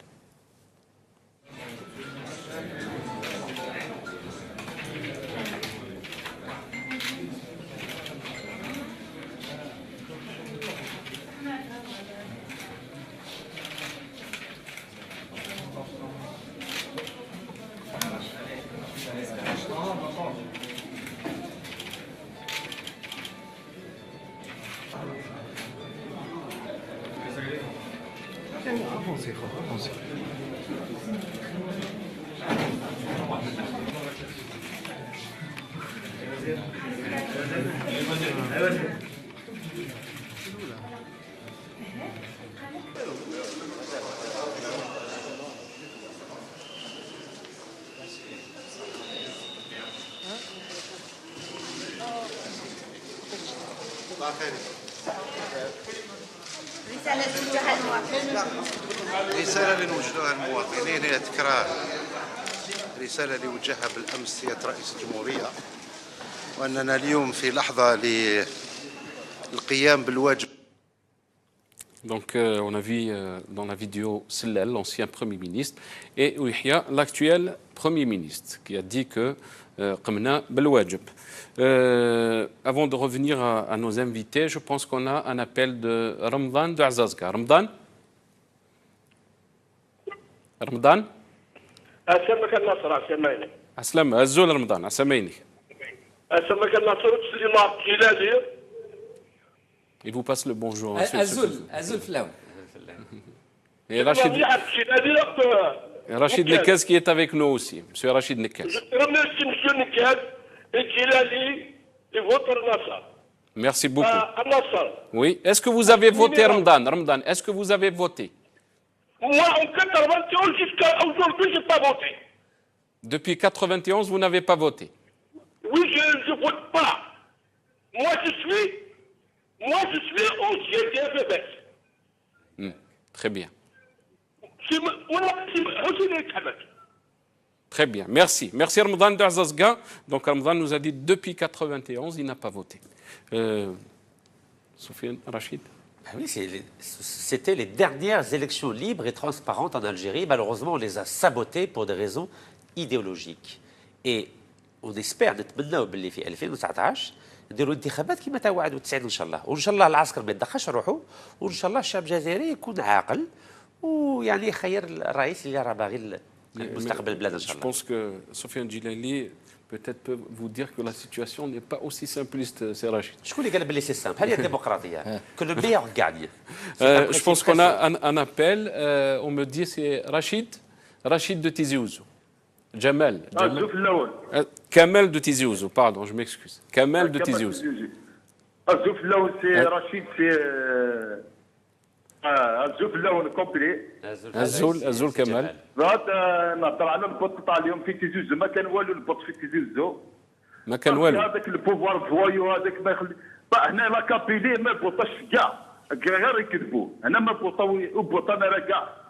رسالة توجه المواطنين. رسالة اللي نوجهوها للمواطنين هي تكرار رسالة اللي وجهها بالأمس سيادة رئيس الجمهورية، وأننا اليوم في لحظة للقيام بالواجب. Donc, on a vu dans la vidéo Sellal, l'ancien Premier ministre, et Ouihia, l'actuel Premier ministre, qui a dit que Qamna Belwajib. Avant de revenir à nos invités, je pense qu'on a un appel de Ramadan de Azazga. Ramadan Ramadan أسمك النصر أسميني. Aslam, Azul Ramadan, Asamaini. أسمك النصر سليمان كيلازي. Il vous passe le bonjour. monsieur. Azul Flaoun. Et Rachid Nekez qui est avec nous aussi. Monsieur Rachid Nekez. Je remercie monsieur Nekez et Kilali et votre Nasser. Merci beaucoup. Nasser. Oui. Est-ce que vous avez voté Ramadan? Ramadan, est-ce que vous avez voté? Moi, en 91 jusqu'à aujourd'hui, je n'ai pas voté. Depuis 91, vous n'avez pas voté? Oui, je ne vote pas. Moi, je suis au GDFBS. Très bien. Très bien. Merci. Merci Ramadan de Azazga. Donc Ramadan nous a dit depuis 91, il n'a pas voté. Sofiane, Rachid? Oui, c'était les dernières élections libres et transparentes en Algérie. Malheureusement, on les a sabotées pour des raisons idéologiques. Et on espère نتمناو باللي في 2019 نديروا انتخابات كما تا 91 ان شاء الله، وان شاء الله العسكر ما يدخلش روحه، وان شاء الله الشعب الجزائري يكون عاقل ويعني يخير الرئيس اللي راه باغي المستقبل البلاد ان شاء Je الله. pense que Sofiane Djilali peut-être peut vous dire que la situation n'est pas aussi simpliste, c'est Rachid. شكون اللي قال باللي سي سامبل؟ هذه الديمقراطيه كل الميور غاني. Je pense qu'on a un appel. On me dit c'est Rachid de Tizi Ouzou. Jamal. Kamel de Tizi Ouzou, pardon, je m'excuse. Kamel de Tizi Ouzou. الزوف اللون سي رشيد سي الزوف اللون كومبلي. Azul Kamal. هذا نهضر على البوط تاع اليوم في تيزوزو، ما كان والو البوط في تيزوزو. ما كان والو. هذاك البوفوار فوايو هذاك ما يخلي هنا لا كابيلي ما بوطاش كاع غير يكذبوا، هنا ما بوطاو بوطانا راه كاع.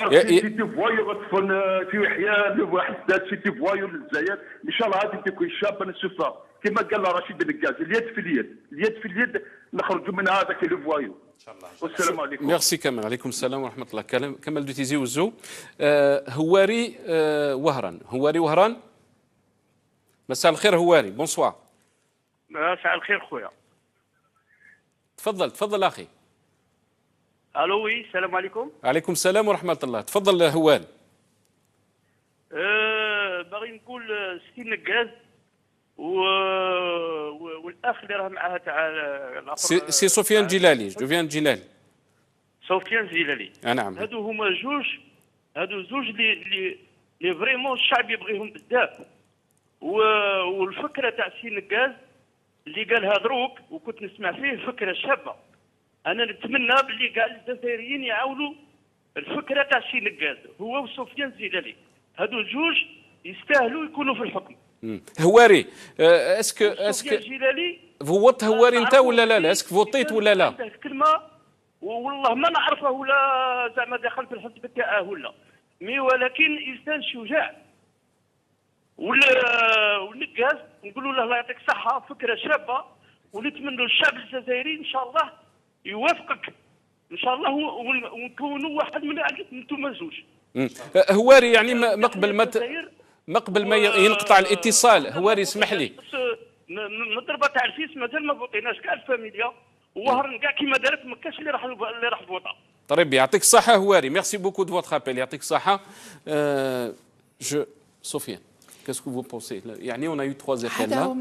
سيتي فوايو غتفن في وحيان واحد دات سيتي فوايو للجزائر، ان شاء الله غادي تكون شابه نشوفها كما قال رشيد النكاز، اليد في اليد، اليد في اليد نخرجوا من هذاك لو فوايو. ان شاء الله. والسلام عليكم. Merci Kamal. عليكم السلام ورحمة الله. Kamal de Tizi Ouzou. هواري وهران. مساء الخير هواري. بونسوار. مساء الخير خويا. تفضل أخي. الو وي السلام عليكم. عليكم السلام ورحمة الله. تفضل هواري. باغي نقول سي نكاز والاخ اللي راه معاه تاع سي سفيان جلالي. سفيان جلالي. نعم. هادو هما زوج اللي فريمون الشعب يبغيهم بزاف. والفكره تاع سي نكاز اللي قالها دروك وكنت نسمع فيه فكره شابه. انا نتمنى باللي كاع الجزائريين يعاونوا الفكره تاع سي نكاز هو وسفيان جلالي. هادو جوج يستاهلوا يكونوا في الحكم. هواري اسكو جلالي فوت هواري انت ولا لا؟ اسكو فوتيت ولا لا؟ كلمه والله ما نعرفه ولا زعما دخل في الحزب تاعه ولا مي، ولكن انسان شجاع. والنكاز نقولوا له الله يعطيك الصحه، فكره شابه، ونتمنوا الشعب الجزائري ان شاء الله يوافقك ان شاء الله ونكونوا واحد من انتم زوج. هواري يعني ما قبل ما ينقطع الاتصال هواري اسمح لي. نضربه تاع الفيس مازال ما فوطيناش كاع الفاميليا، وهرن كاع كيما دارت ما كاش اللي راح تفوطا. طيب يعطيك الصحة هواري. ميرسي بوكو دو فوتر ابل. يعطيك الصحة. سفيان. qu'est-ce que vous pensez يعني on a eu 3 appels là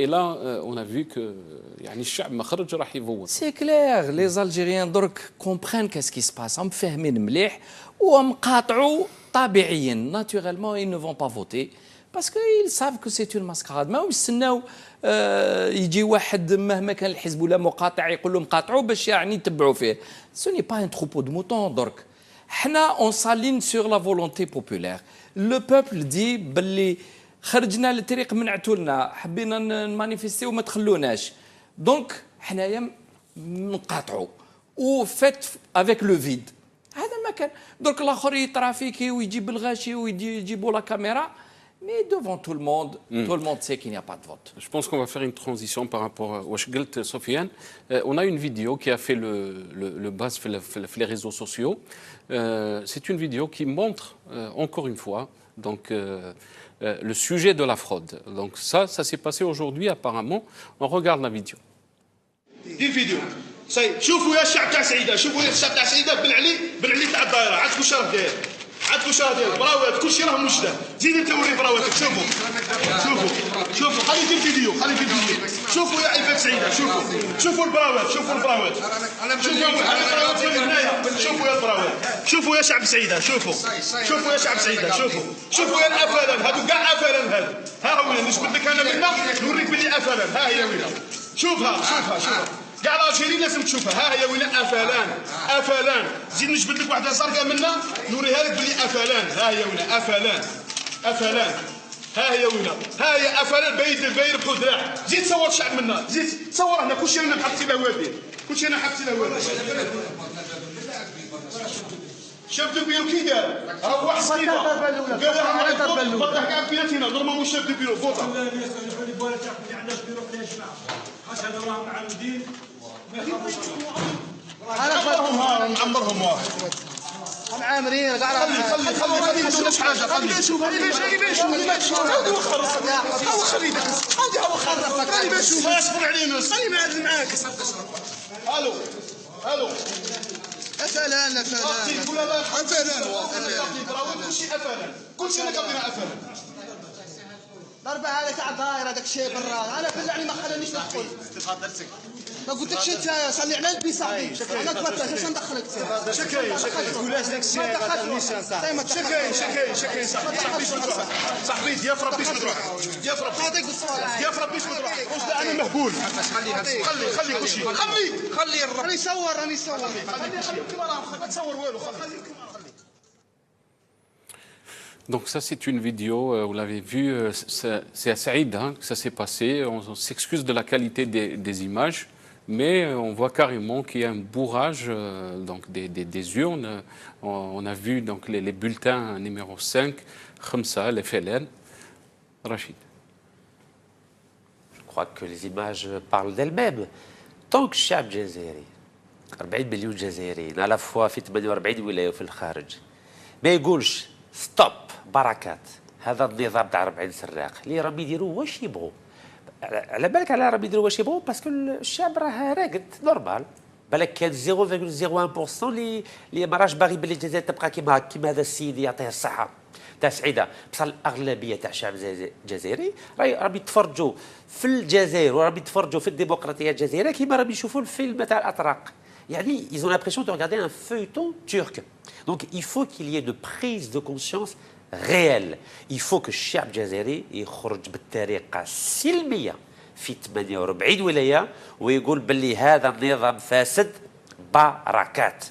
et là on a vu que يعني الشعب ما خرج راح يفوت. سي كلير لي زالجيريان درك كومبرين كاس كي سباس هم فاهمين مليح ومقاطعوا طبيعيا ناتوريلمون ils ne vont pas voter parce qu'ils savent que c'est une mascarade. ما يستناو يجي واحد مهما كان الحزب ولا مقاطع يقول لهم قاطعوا باش يعني يتبعوا فيه. Ce n'est pas un troupeau de moutons درك. حنا on s'aligne sur la volonté populaire. Le peuple dit باللي خرجنا للطريق منعتوا لنا حبينا نمانيفيستيو وما تخلوناش. دونك حنايا نقاطعوا وفات افيك لو فيد. هذا ما كان. درك الاخر يترافيكي ويجيب الغاشي ويجيبوا لا كاميرا. Mais devant tout le monde sait qu'il n'y a pas de vote. Je pense qu'on va faire une transition par rapport à Washgalt Sofiane. On a une vidéo qui a fait le buzz sur les réseaux sociaux. C'est une vidéo qui montre, encore une fois, donc, le sujet de la fraude. Donc ça s'est passé aujourd'hui apparemment. On regarde la vidéo. دي فيديو صاي شوفوا يا الشعب تاع سعيده شوفوا يا الشعب تاع سعيده بالعلي تاع الدائره عندكم شرف داير عندكم شرف داير براوات كلشي راه موجده زيد انت وري براواتك شوفوا خلي في الفيديو شوفوا يا عباد سعيده شوفوا البراوات شوفوا البراوات شوفوا يا البراوات شوفوا يا شعب سعيده شوفوا يا شعب سعيده شوفوا يا الافلام هادو كاع افلام هادو ها هو نجبد لك انا منا نوريك بلي افلام ها هي وين شوفها كاع الجيريين لازم تشوفها ها هي وين افلان زيد نجبد لك واحده زرقاء منا نوريها لك بلي افلان ها هي وين افلان ها هي وين ها هي افلان باين ربحوا دراع زيد تصور الشعب منا زيد تصور هنا كلشي انا حبتي له وادي شاف دو بيرو كي دار راه واحد صيفه قال لها بطح كاع بيناتنا نورمالمون شاف دو بيرو فوطا هذا راهم معلودين نعمرهم هم عامرين كاع خلي ما شفتش حاجه خلي نشوف خلي نشوف اصبر علينا خلي معاد معاك الو افلان كلشي انا كابينا افلان ضربه هذا تاع الدايره داك الشيء برا انا بالله ما خلانيش ندخل ما قلتلكش انت صلي على البي صاحبي انا تبطل اش ندخلك شكاين تقولاش داك الشيء شكاين صاحبي ضياف ربي تروح ضياف ربي تروح واش انا مهبول خلي كلشي خلي يصور راني يصور خلي كيما راه ما تصور والو خلي Donc ça c'est une vidéo, vous l'avez vu, c'est à Saïd que ça s'est passé. On s'excuse de la qualité des images, mais on voit carrément qu'il y a un bourrage donc des urnes. On a vu donc les bulletins numéro 5, Khamsa, les FLN. Rachid. Je crois que les images parlent d'elles-mêmes. Tant que الشعب جزائري 40 مليون جزائريين على فوا في 48 ولاية وفي الخارج ما يقولش ستوب بركات هذا النظام تاع 40 سراق اللي راهم يديروا واش يبغوا على بالك على راهم يديروا واش يبغوا باسكو الشعب راه راقد نورمال بالك كان 0.01% اللي ما راهش باغي باللي الجزائر تبقى كيما هذا السيد يعطيه الصحه تاع سعيده بصح الاغلبيه تاع الشعب الجزائري راهم يتفرجوا في الجزائر وراهم يتفرجوا في الديمقراطيه الجزائريه كيما راهم يشوفوا الفيلم تاع الاتراك يعني ils ont l'impression de regarder un feuilleton turc donc il faut qu'il y ait de prise de conscience réelle il faut que الشعب الجزائري يخرج بالطريقه السلميه في 48 ولايه ويقول باللي هذا النظام فاسد بركات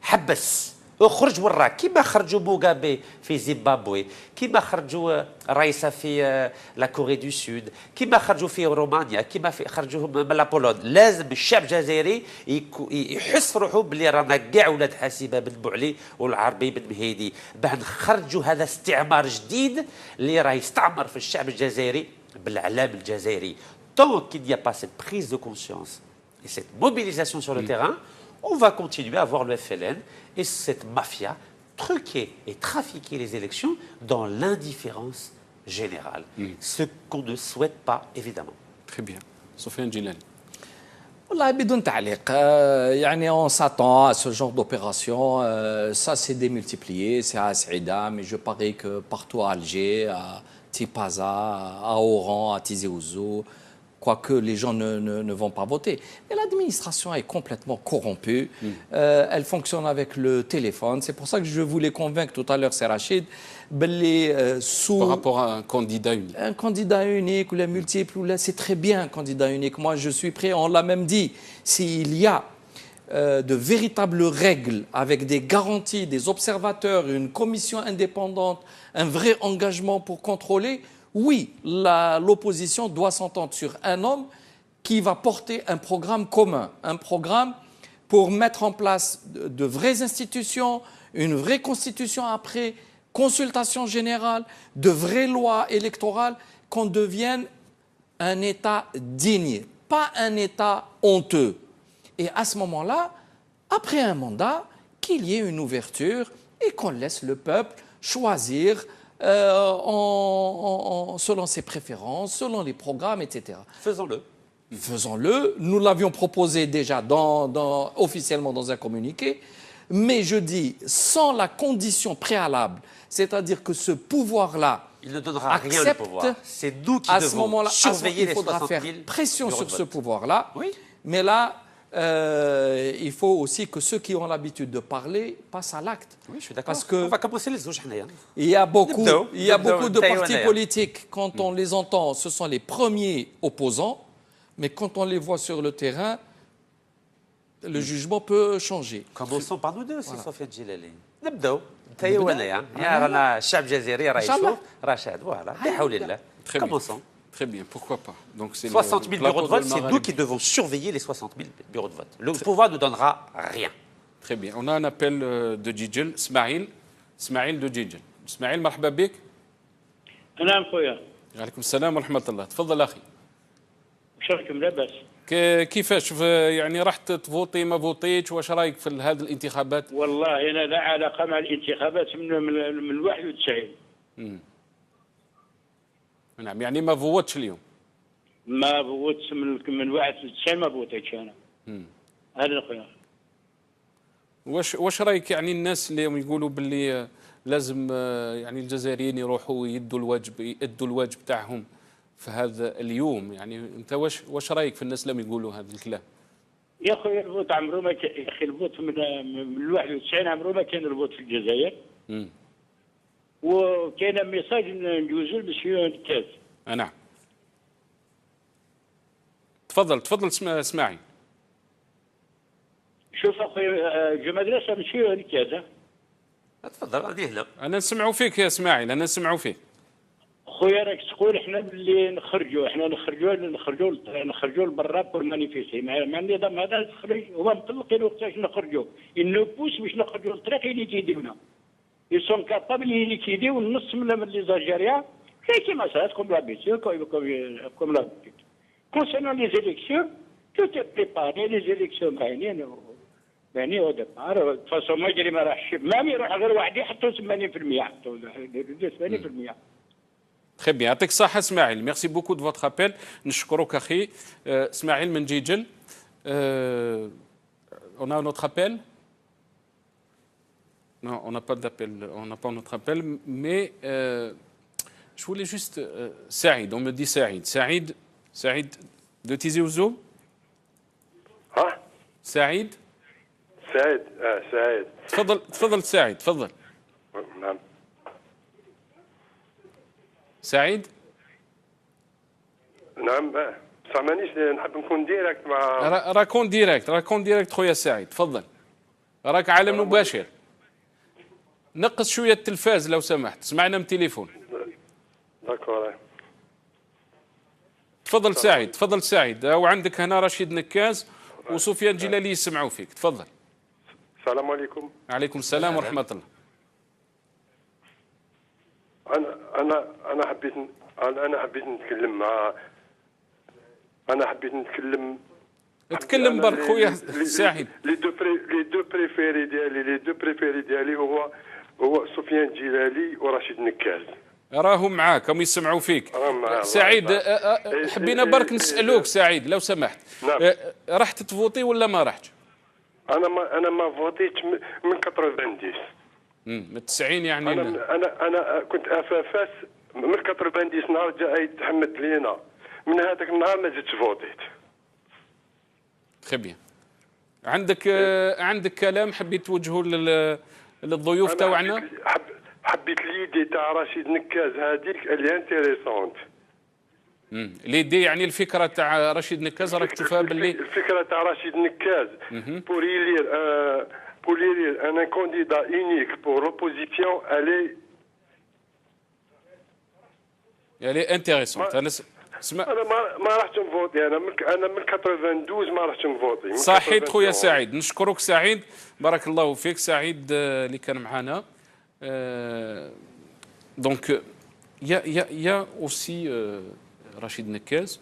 حبس اخرج وراك كيما خرجوا موغابي في زيمبابوي كيما خرجوا رايسا في لا كوري دو سود كيما خرجوا في رومانيا كيما خرجوا من لابولون لازم الشعب الجزائري يحس روحه بلي رانا كاع ولاد حاسبه بن بوعلي والعربي بن مهيدي باه نخرجوا هذا استعمار جديد اللي راه يستعمر في الشعب الجزائري بالاعلام الجزائري tant qu'il n'y a pas cette prise de conscience et cette mobilisation sur le terrain on va continuer à voir le FLN et cette mafia truquer et trafiquer les élections dans l'indifférence générale. Ce qu'on ne souhaite pas, évidemment. Très bien. Sofiane Djilani. والله بدون تعليق يعني on s'attend à ce genre d'opération ça s'est démultiplié c'est à Saïda mais je parie que partout à Alger à Tipaza, à Oran, à Tizi Ouzou, quoique les gens ne vont pas voter. Mais l'administration est complètement corrompue. Elle fonctionne avec le téléphone. C'est pour ça que je voulais convaincre tout à l'heure, c'est Rachid, sous... Par rapport à un candidat unique. Un candidat unique ou les multiples, c'est très bien un candidat unique. Moi, je suis prêt, on l'a même dit, s'il y a de véritables règles avec des garanties, des observateurs, une commission indépendante, un vrai engagement pour contrôler, oui, l'opposition doit s'entendre sur un homme qui va porter un programme commun, un programme pour mettre en place de vraies institutions, une vraie constitution après, consultation générale, de vraies lois électorales, qu'on devienne un État digne, pas un État honteux. Et à ce moment-là, après un mandat, qu'il y ait une ouverture et qu'on laisse le peuple choisir selon ses préférences, selon les programmes, etc. Faisons-le. Faisons-le. Nous l'avions proposé déjà officiellement dans un communiqué, mais je dis sans la condition préalable, c'est-à-dire que ce pouvoir-là, il ne donnera rien le pouvoir. C'est nous qui devons surveiller les 60 000 bureaux de vote. Il faudra faire pression sur ce pouvoir-là. Oui. Mais là, il faut aussi que ceux qui ont l'habitude de parler passent à l'acte. Oui, je suis d'accord. Parce que on va commencer les autres. Il y a beaucoup de partis politiques, quand on les entend, ce sont les premiers opposants, mais quand on les voit sur le terrain, le jugement peut changer. Commençons par nous deux, c'est Sofiane Djilali. نبداو انت وانا يا رانا الشعب الجزائري راه يشوف رشاد فوالا بحول الله. Commençons. Très bien, pourquoi pas. Donc, 60 000 bureaux de vote, c'est nous qui devons surveiller les 60 000 bureaux de vote. Le pouvoir ne donnera rien. Très bien. On a un appel de Djidjel, Smaïl de Djidjel. Smaïl, مرحبا بك. نعم خويا. وعليكم السلام ورحمة الله. تفضل أخي. شركم لاباس. كيفاش يعني رحت تفوتي ما فوتيتش واش رايك في هذه الانتخابات؟ والله أنا لا علاقة مع الانتخابات من 91. نعم يعني ما فوتش اليوم. ما فوتش من 91 ما فوتيتش أنا. هذا خويا. واش رايك يعني الناس اللي يقولوا باللي لازم يعني الجزائريين يروحوا يدوا الواجب تاعهم في هذا اليوم، يعني انت واش رايك في الناس لما يقولوا هذا الكلام؟ يا خويا الفوت عمره ما يا اخي الفوت من 91 عمره ما كان الفوت في الجزائر. وكاين ميساج نجوزو باش ينتهز. نعم. تفضل اسماعيل. شوف اخويا جو مدرسه ماشي نتهز. تفضل راني هنا. انا نسمعوا فيك يا اسماعيل، انا نسمعوا فيك. خويا راك تقول احنا باللي نخرجوا لبرا بور مانيفيستي مع النظام هذا نخرج هما مطلقين وقتاش نخرجوا انه بوس باش نخرجوا للطريق اللي كيديونا يسون كابابل اللي كيديو النص من لي زالجيريا كيما صارت كوم لابيتيود كوم لابيتيود كونسيرنون لي زيليكسيون تو تي بريباري لي زيليكسيون يعني او ديبار فاصون ما يجري ما راحش ما يروح غير واحد يحطوا 80% يحطوا 80%. Très bien. يعطيك الصحة اسماعيل. Merci beaucoup de votre appel. نشكرك أخي. اسماعيل من جيجل. On a un autre appel? Non, on n'a pas d'appel. On n'a pas notre appel. Mais je voulais juste... Saïd, on me dit Saïd. Saïd de Tizi Ouzou? ها؟ سعيد؟ سعيد سعيد. تفضل سعيد، تفضل. نعم. سعيد؟ نعم سامعنيش نحب نكون ديريكت مع راكون ديريكت خويا سعيد، تفضل. راك عالم مباشر. نقص شوية التلفاز لو سمحت، سمعنا من تليفون. داكور. تفضل سعيد، وعندك هنا رشيد نكاز وسفيان جلالي يسمعوا فيك، تفضل. السلام عليكم. عليكم السلام ورحمة الله. أنا حبيت نتكلم مع اتكلم برك خويا سعيد. لي دو بريفيري ديالي هو سفيان جلالي ورشيد نكاز. راهم معاك، هم يسمعوا فيك. سعيد حبينا برك نسألوك سعيد لو سمحت. نعم. رحت تفوتي ولا ما رحتش؟ أنا ما فوتيتش من 90. من 90 يعني. أنا كنت أفافاس من 90 نهار جا يتحمد لينا، من هذاك النهار ما زدت فوتيت. تري بيان. عندك كلام حبيت توجهه للضيوف تاعنا؟ حبيت ليدي تاع رشيد نكاز هذيك اللي انتيريسونت. ليدي يعني الفكره تاع رشيد نكاز راك تشوفها باللي الفكره تاع رشيد نكاز pour élire un candidat unique pour l'opposition elle est intéressante. انا ما رحت نفوتي، انا من 92 ما رحت نفوتي. صحيت خويا سعيد، نشكرك سعيد، بارك الله فيك سعيد اللي كان معنا. Donc il y a aussi Rachid Nekez,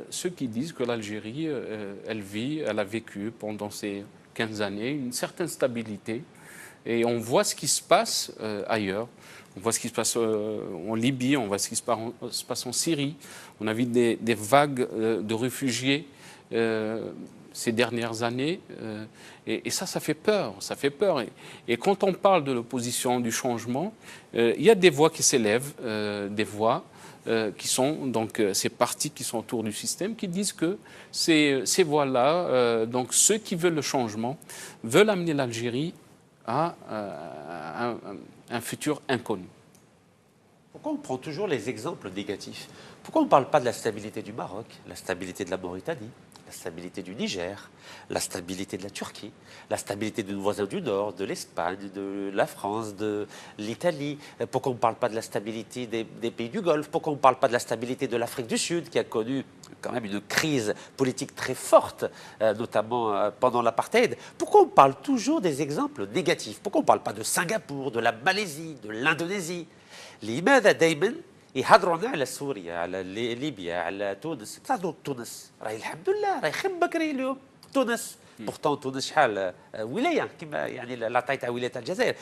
ceux qui disent que l'Algérie elle a vécu pendant ces 15 années une certaine stabilité et on voit ce qui se passe ailleurs. On voit ce qui se passe en Libye, on voit ce qui se passe en Syrie. On a vu des vagues de réfugiés ces dernières années. Et ça fait peur. Ça fait peur. Et quand on parle de l'opposition, du changement, il y a des voix qui s'élèvent, des voix qui sont donc ces partis qui sont autour du système, qui disent que ces voix-là, donc ceux qui veulent le changement, veulent amener l'Algérie à un futur inconnu. Pourquoi on prend toujours les exemples négatifs? Pourquoi on ne parle pas de la stabilité du Maroc, la stabilité de la Mauritanie, la stabilité du Niger, la stabilité de la Turquie, la stabilité de nos voisins du Nord, de l'Espagne, de la France, de l'Italie? Pourquoi on ne parle pas de la stabilité des pays du Golfe? Pourquoi on ne parle pas de la stabilité de l'Afrique du Sud, qui a connu quand même une crise politique très forte, notamment pendant l'apartheid? Pourquoi on parle toujours des exemples négatifs? Pourquoi on ne parle pas de Singapour, de la Malaisie, de l'Indonésie? لماذا دائما يهضرونا على سوريا، على ليبيا، على تونس؟ تونس راهي الحمد لله راهي خير بكري اليوم تونس. بورتون تونس شحال ولايه كما يعني لا تاع ولايه الجزائر.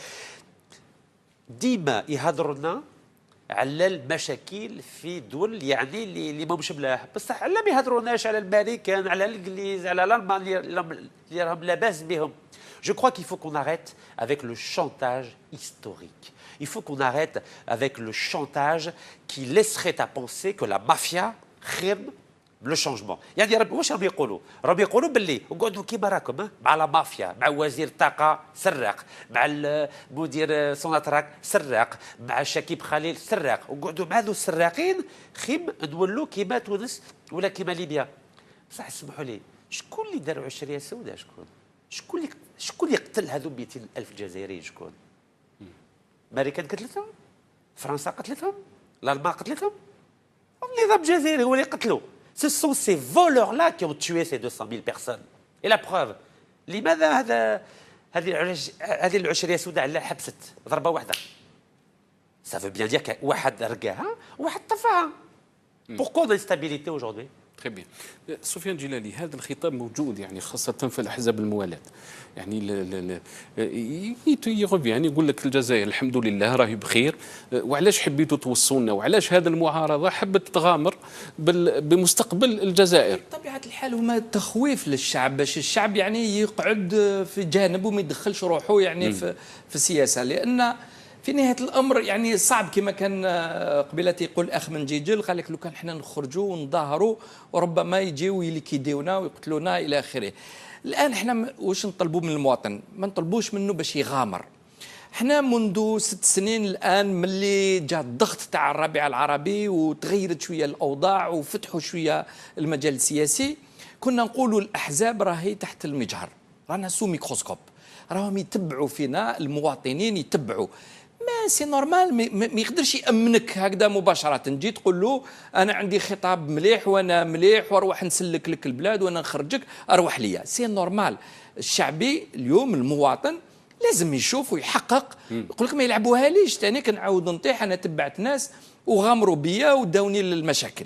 ديما يهضرونا على المشاكل في دول يعني اللي ماهمش ملاح، بصح لا ما يهضروناش على الامريكان، على الانجليز، على الالمان اللي راهم لاباس بهم. Je crois qu'il faut qu'on arrête avec le chantage historique. Il faut qu'on arrête avec le chantage qui laisserait à penser que la mafia خير le changement. يعني واش راهم يقولوا؟ راهم يقولوا باللي اقعدوا كيما راكم مع لا مافيا، مع وزير الطاقه سراق، مع المدير سوناتراك سراق، مع شكيب خليل سراق، اقعدوا مع ذو السراقين خيم نولوا كيما تونس ولا كيما ليبيا. بصح اسمحوا لي، شكون اللي داروا عشريه سوداء؟ شكون اللي قتل هذو 200,000 جزائري؟ شكون؟ امريكان قتلتهم؟ فرنسا قتلتهم؟ الالمان قتلتهم؟ النظام الجزائري هو اللي قتلوا. Ce sont ces voleurs-là qui ont tué ces 200,000 personnes. Et la preuve, لماذا هذه العشرية السوداء على حبست ضربة واحدة؟ Ça veut bien dire واحد رقاها وواحد طفاها. Pourquoi on a une stabilité aujourd'hui? Très bien. سفيان الجلالي، هذا الخطاب موجود يعني خاصة في الأحزاب الموالاة. يعني يغفيان يقول لك الجزائر الحمد لله راهي بخير، وعلاش حبيتوا توصلونا، وعلاش هذا المعارضة حبت تغامر بمستقبل الجزائر؟ بطبيعة الحال هما تخويف للشعب، باش الشعب يعني يقعد في جانب وما يدخلش روحه يعني في السياسة، لأن في نهاية الأمر يعني صعب كما كان قبيلة يقول أخ من جيجل، قال لك لو كان حنا نخرجوا ونظاهروا وربما يجيو يلكيديونا ويقتلونا إلى آخره. الآن احنا واش نطلبوا من المواطن؟ ما نطلبوش منه باش يغامر. احنا منذ 6 سنين الآن ملي جاء الضغط تاع الربيع العربي وتغيرت شوية الأوضاع وفتحوا شوية المجال السياسي، كنا نقولوا الأحزاب راهي تحت المجهر، رانا سو ميكروسكوب، راهم يتبعوا فينا، المواطنين يتبعوا. ما سي نورمال، ما يقدرش يأمنك هكذا مباشرة، تجي تقول له أنا عندي خطاب مليح وأنا مليح وأروح نسلك لك البلاد وأنا نخرجك أروح ليا. سي نورمال. الشعبي اليوم المواطن لازم يشوف ويحقق، يقول لك ما يلعبوها ليش ثاني كنعاود نطيح، أنا تبعت ناس وغامروا بيا وداوني للمشاكل.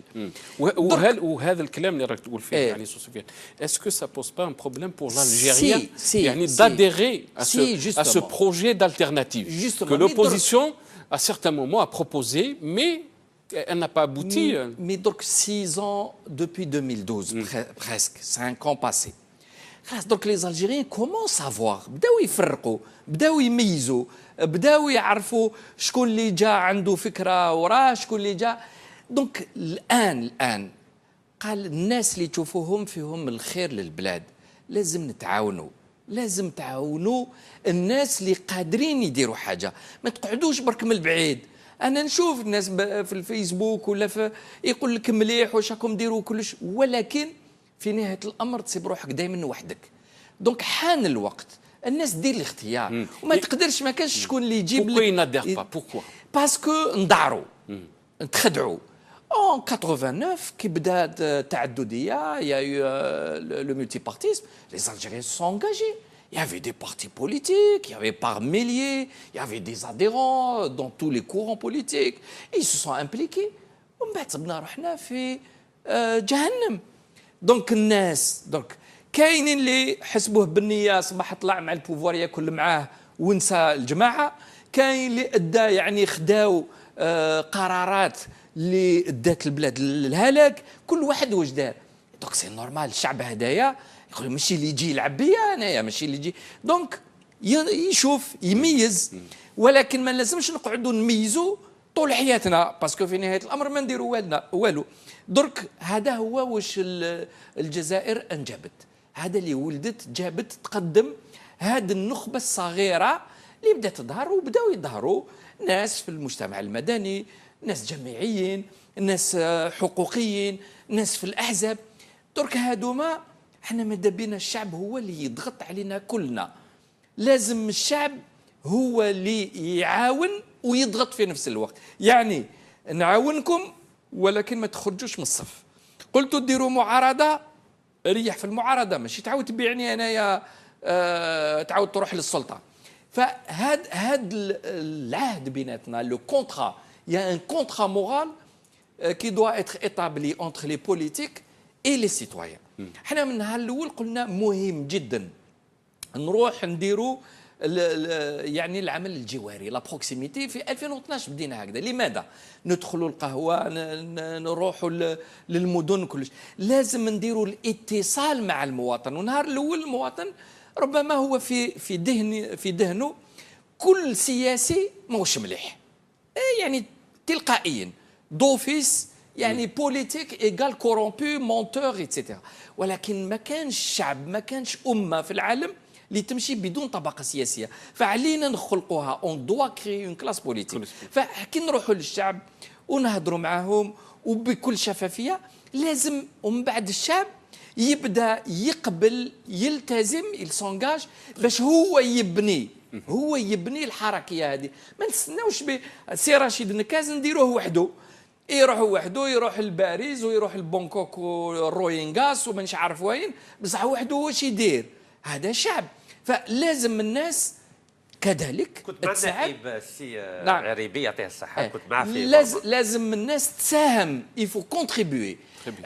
وهذا الكلام اللي راك تقول فيه يعني سفيان، اسكو سا بوز با ان بروبليم بور l'Algérien يعني d'adhérer à ce projet d'alternative que l'opposition à certains moments a proposé, mais elle n'a pas abouti. Mais donc 6 ans depuis 2012 presque 5 ans passés. خلاص درك لي زالجيريين كومون سافوار بداو يفرقوا بداو يميزوا بداو يعرفوا شكون اللي جا عنده فكره وراه شكون اللي جا. دونك الان قال الناس اللي تشوفوهم فيهم الخير للبلاد لازم نتعاونوا، لازم تعاونوا الناس اللي قادرين يديروا حاجه، ما تقعدوش برك من البعيد. انا نشوف الناس في الفيسبوك ولا يقول لك مليح واش راكم ديروا كلش، ولكن في نهايه الامر تصيب روحك دائما وحدك. دونك حان الوقت الناس دير الاختيار وما تقدرش ما كانش شكون اللي يجيب لك. بوكو نادير با بوكو باسكو نضعروا نتخدعوا. En 89 كي بدات التعدديه il y a eu le multipartisme, les Algériens se sont engagés. Il y avait des partis politiques, il y avait par milliers, il y avait des adhérents dans tous les courants politiques. Ils se sont impliqués. ومن بعد صبنا روحنا في جهنم. دونك الناس دونك كاينين اللي حسبوه بالنيه صباح طلع مع البوفوار ياكل معاه ونسى الجماعه، كاين اللي ادى يعني خداو قرارات اللي ادات البلاد للهلاك، كل واحد واش دار. دونك سي نورمال الشعب هدايا يقول ماشي اللي يجي يلعب بيا انايا ماشي اللي يجي، دونك يشوف يميز. ولكن ما لازمش نقعدوا نميزوا طول حياتنا باسكو في نهايه الامر ما نديروا والو. درك هذا هو واش الجزائر انجبت، هذا اللي ولدت جابت تقدم هذه النخبه الصغيره اللي بدات تظهر وبداو يظهروا ناس في المجتمع المدني، ناس جماعيين، ناس حقوقيين، ناس في الاحزاب. درك هادوما احنا ماذا بينا الشعب هو اللي يضغط علينا كلنا، لازم الشعب هو اللي يعاون ويضغط في نفس الوقت. يعني نعاونكم ولكن ما تخرجوش من الصف. قلتوا ديروا معارضه، ريح في المعارضه ماشي تعاود تبيعني انايا تعاود تروح للسلطه. فهاد العهد بيناتنا لو كونترا، il y a un contrat moral qui doit être établi entre les politiques et les citoyens. احنا من النهار الاول قلنا مهم جدا نروح نديروا يعني العمل الجواري لا بروكسيميتي. في 2012 بدينا هكذا. لماذا؟ ندخلوا القهوه نروحوا للمدن كلش. لازم نديروا الاتصال مع المواطن. ونهار الاول المواطن ربما هو في ذهنه كل سياسي ماهوش مليح، يعني تلقائيا دوفيس يعني بوليتيك ايجال كورومبي مونتور ايتترا. ولكن ما كانش شعب، ما كانش امه في العالم اللي تمشي بدون طبقه سياسيه. فعلينا نخلقوها اون دوا كري اون كلاس بوليتيك. فكي نروحوا للشعب ونهضروا معاهم وبكل شفافيه، لازم ومن بعد الشعب يبدا يقبل يلتزم يلسونجاج باش هو يبني الحركيه هذه. ما نستناوش سي رشيد نكاز نديروه وحده، يروح لباريس ويروح لبونكوك والروينغاس ومانش عارف وين، بصح وحده واش يدير؟ هذا شعب. فلازم الناس كذلك كنت مع نائب السي عريبي يعطيه الصحه، كنت معاه في لازم الناس تساهم، يفو كونتريبيوي.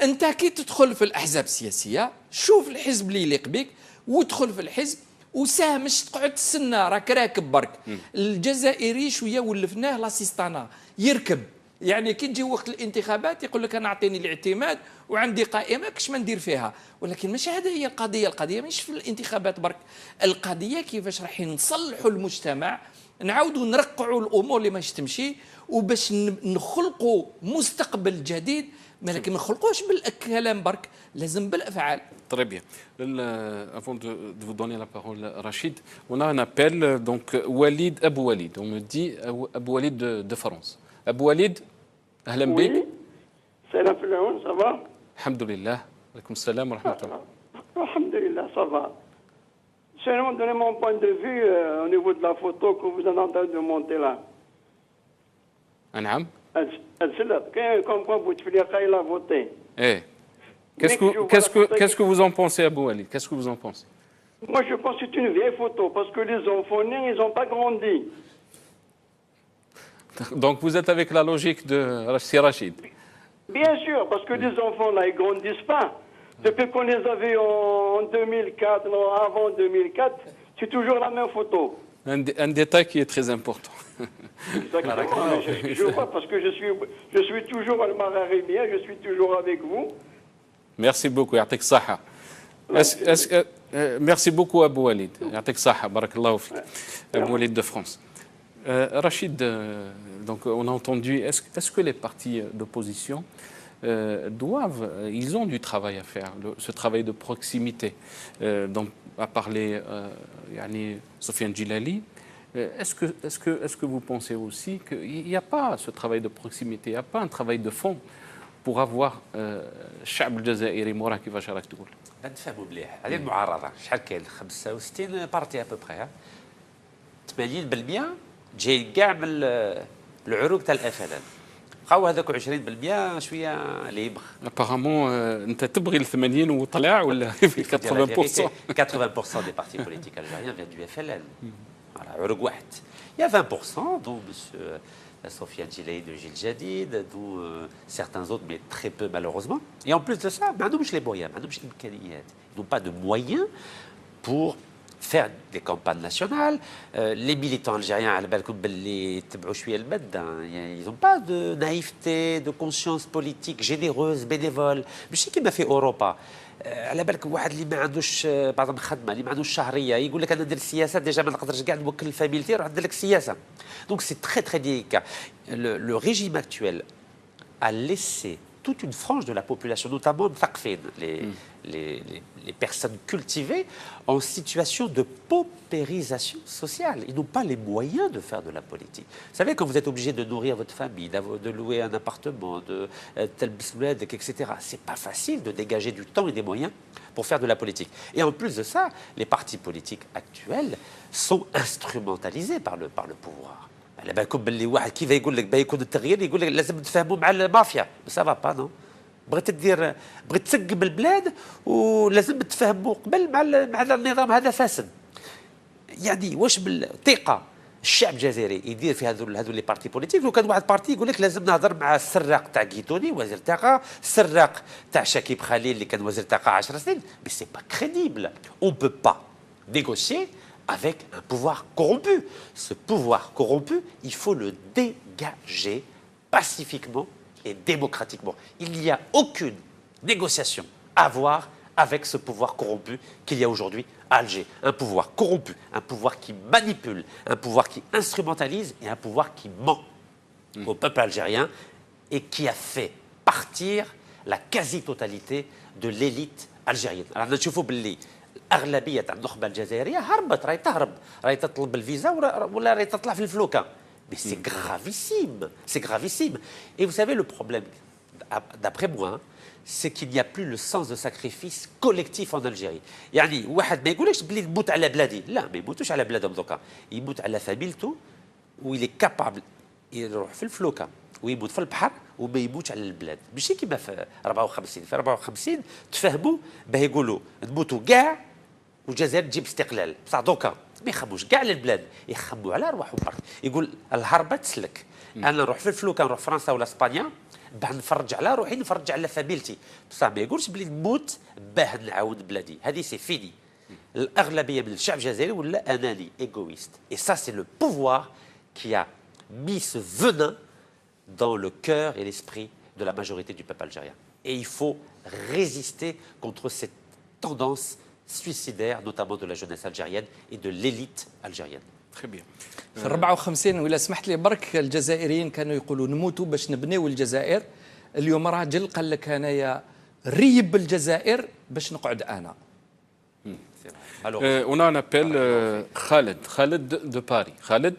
انت كي تدخل في الاحزاب السياسيه شوف الحزب اللي يليق بك وادخل في الحزب وساهم، مش تقعد تستنى راك راكب برك. الجزائري شويه ولفناه لاسيستانا يركب، يعني كي تجي وقت الانتخابات يقول لك انا اعطيني الاعتماد وعندي قائمه كش ما ندير فيها. ولكن مش هذه هي القضيه مش في الانتخابات برك، القضيه كيفاش راح نصلحوا المجتمع، نعاودوا نرقعوا الامور اللي ماش تمشي وباش نخلقوا مستقبل جديد. لكن ما نخلقوش بالكلام برك، لازم بالافعال. Très bien. Avant de vous donner la parole, Rachid, on a un appel, donc Walid Abou Walid. On me dit Abou Walid de France. Abou Walid, ahlan bik. Salam Filaoun, ça va? Alhamdulillah. Alaykoum salam wa rahmatullah. Alhamdulillah, ça va. Seulement donner mon point de vue au niveau de la photo que vous êtes en train de monter là. Naam. Comme quoi Bouteflika il a voté. Eh. Qu'est-ce que vous en pensez, Abou Walid? Qu'est-ce que vous en pensez? Moi, je pense que c'est une vieille photo parce que les enfants nés, ils n'ont pas grandi. Donc vous êtes avec la logique de Rachid. Bien sûr, parce que les enfants là, ils grandissent pas. Depuis qu'on les avait en 2004, non, avant 2004, c'est toujours la même photo. Un détail qui est très important. Exactement. Je vois parce que je suis toujours al Mararibia, je suis toujours avec vous. Merci beaucoup. يعطيك الصحة. Merci beaucoup, Abou Walid. Yatek Saha, Barakallahu fik. Abou Walid de France. Rachid, donc on a entendu, est-ce que les partis d'opposition ils ont du travail à faire, ce travail de proximité dont a parlé Sofiane Djilali. Est-ce que vous pensez aussi qu'il n'y a pas ce travail de proximité, il n'y a pas un travail de fond pour avoir الشعب الجزائري موراه كيفاش راك تقول؟ نفهموا مليح هذه المعارضه شحال كاين 65 بارتي ابوبخي 80% جاي كاع من العروق تاع الافلام بقاو هذاك 20% شويه اللي يبخ ابارامون انت تبغي ال 80 وطلع ولا 80% 80% des partis politiques algériens viennent du FLN voilà عروق واحد il y a 20% dont monsieur Sofiane Djilali de Gilles Jadid, dont certains autres, mais très peu malheureusement. Et en plus de ça, ils n'ont pas de moyens pour faire des campagnes nationales. Les militants algériens, ils n'ont pas de naïveté, de conscience politique généreuse, bénévole. Mais c'est ce qui m'a fait Europa. على بالك واحد اللي ما عندوش بعض خدمه اللي ما عندوش شهريه يقول لك انا ندير السياسه ديجا ما نقدرش كاع نوكل فاميلتي نروح ندير لك السياسه donc c'est très très délicat le régime actuel a laissé toute une frange de la population, notamment les personnes cultivées, en situation de paupérisation sociale. Ils n'ont pas les moyens de faire de la politique. Vous savez, quand vous êtes obligé de nourrir votre famille, de louer un appartement, etc., c'est pas facile de dégager du temps et des moyens pour faire de la politique. Et en plus de ça, les partis politiques actuels sont instrumentalisés par le pouvoir. على بالكم باللي واحد كيف يقول لك يكون التغيير يقول لك لازم تفهموا مع المافيا سا با با نو بغيت تسقم البلاد ولازم تفهموا قبل مع النظام هذا فاسد يعني واش بالثقه الشعب الجزائري يدير في هذو لي بارتي بوليتيك لو كان واحد بارتي يقول لك لازم نهضر مع السراق تاع كيتوني وزير الطاقه السراق تاع شكيب خليل اللي كان وزير الطاقه 10 سنين مي سي با كريديبل اون بو با négocier avec un pouvoir corrompu. Ce pouvoir corrompu, il faut le dégager pacifiquement et démocratiquement. Il n'y a aucune négociation à avoir avec ce pouvoir corrompu qu'il y a aujourd'hui à Alger. Un pouvoir corrompu, un pouvoir qui manipule, un pouvoir qui instrumentalise et un pouvoir qui ment au peuple algérien et qui a fait partir la quasi-totalité de l'élite algérienne. Alors, نشوفوا باللي أغلبية تاع النخبة الجزائرية هربت راهي تهرب راهي تطلب الفيزا ولا راهي تطلع في الفلوكة. Mais c'est gravissime, c'est gravissime. Et vous savez le problème, d'après moi, c'est qu'il n'y a plus le sens de sacrifice collectif en Algérie. يعني واحد ما يقولكش بلي نموت على بلادي، لا ما يموتوش على بلادهم دوكا، يموت على فاميلته و il est capable يروح في الفلوكة ويموت في البحر وما يموتش على البلاد. ماشي كيما في 54 في 54 تفهموا باه يقولوا نموتوا كاع والجزائر تجيب استقلال بصح دوكا ما يخموش كاع على البلاد يخموا على ارواحهم برك يقول الهربه تسلك انا نروح في الفلوكه نروح فرنسا ولا اسبانيا باه نفرج على روحي نفرج على فاميلتي بصح ما يقولش بلي نموت باه نعاود بلادي هذه سي فيني الاغلبيه من الشعب الجزائري ولا اناني ايغويست et ça c'est le pouvoir qui a mis ce venin dans le cœur et l'esprit de la majorité du peuple algérien et il faut résister contre cette tendance suicidaire, notamment de la jeunesse algérienne et de l'élite algérienne. Très bien. في 54 ولا سمحت لي برك الجزائريين كانوا يقولوا نموتوا باش نبنيو الجزائر اليوم راجل قال لك انايا ريب الجزائر باش نقعد انا. On a un appel Khaled de Paris. Khaled.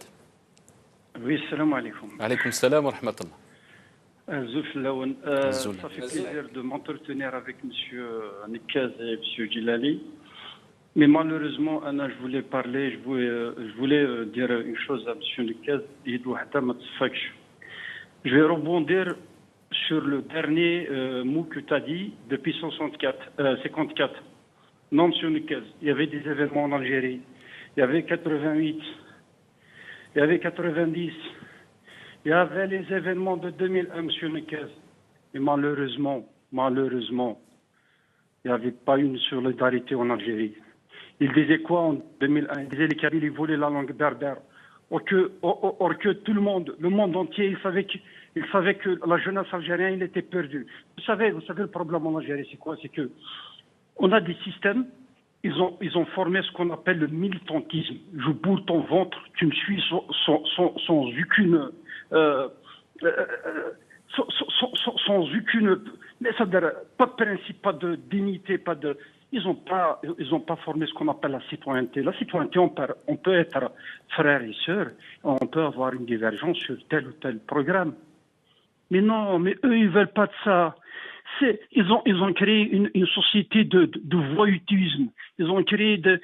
Oui, salam alaikum. Alaykoum salam wa rahmatullah. Zouf Laouen, ça fait plaisir de m'entretenir avec M. Nekaz et M. Djilali. Mais malheureusement, Anna, je voulais dire une chose à M. Nekaz. Je vais rebondir sur le dernier mot que tu as dit depuis 54. Non, M. Nekaz, il y avait des événements en Algérie. Il y avait 88. Il y avait 90. Il y avait les événements de 2001, M. Nekaz. Et malheureusement, il n'y avait pas une solidarité en Algérie. Il disait quoi en 2001? Il disait les Kabyles, ils voulaient la langue berbère. Or que tout le monde entier, il savait que la jeunesse algérienne, il était perdue. Vous savez le problème en Algérie, c'est quoi? C'est que On a des systèmes, ils ont formé ce qu'on appelle le militantisme. Je boule ton ventre, tu me suis sans aucune... sans aucune... Mais ça veut dire, pas de principe, pas de dignité, pas de... Ils n'ont pas formé ce qu'on appelle la citoyenneté. La citoyenneté, on peut être frères et sœurs, on peut avoir une divergence sur tel ou tel programme. Mais non, mais eux, ils veulent pas de ça. Ils ont créé une société de voyoutisme. Ils ont créé de...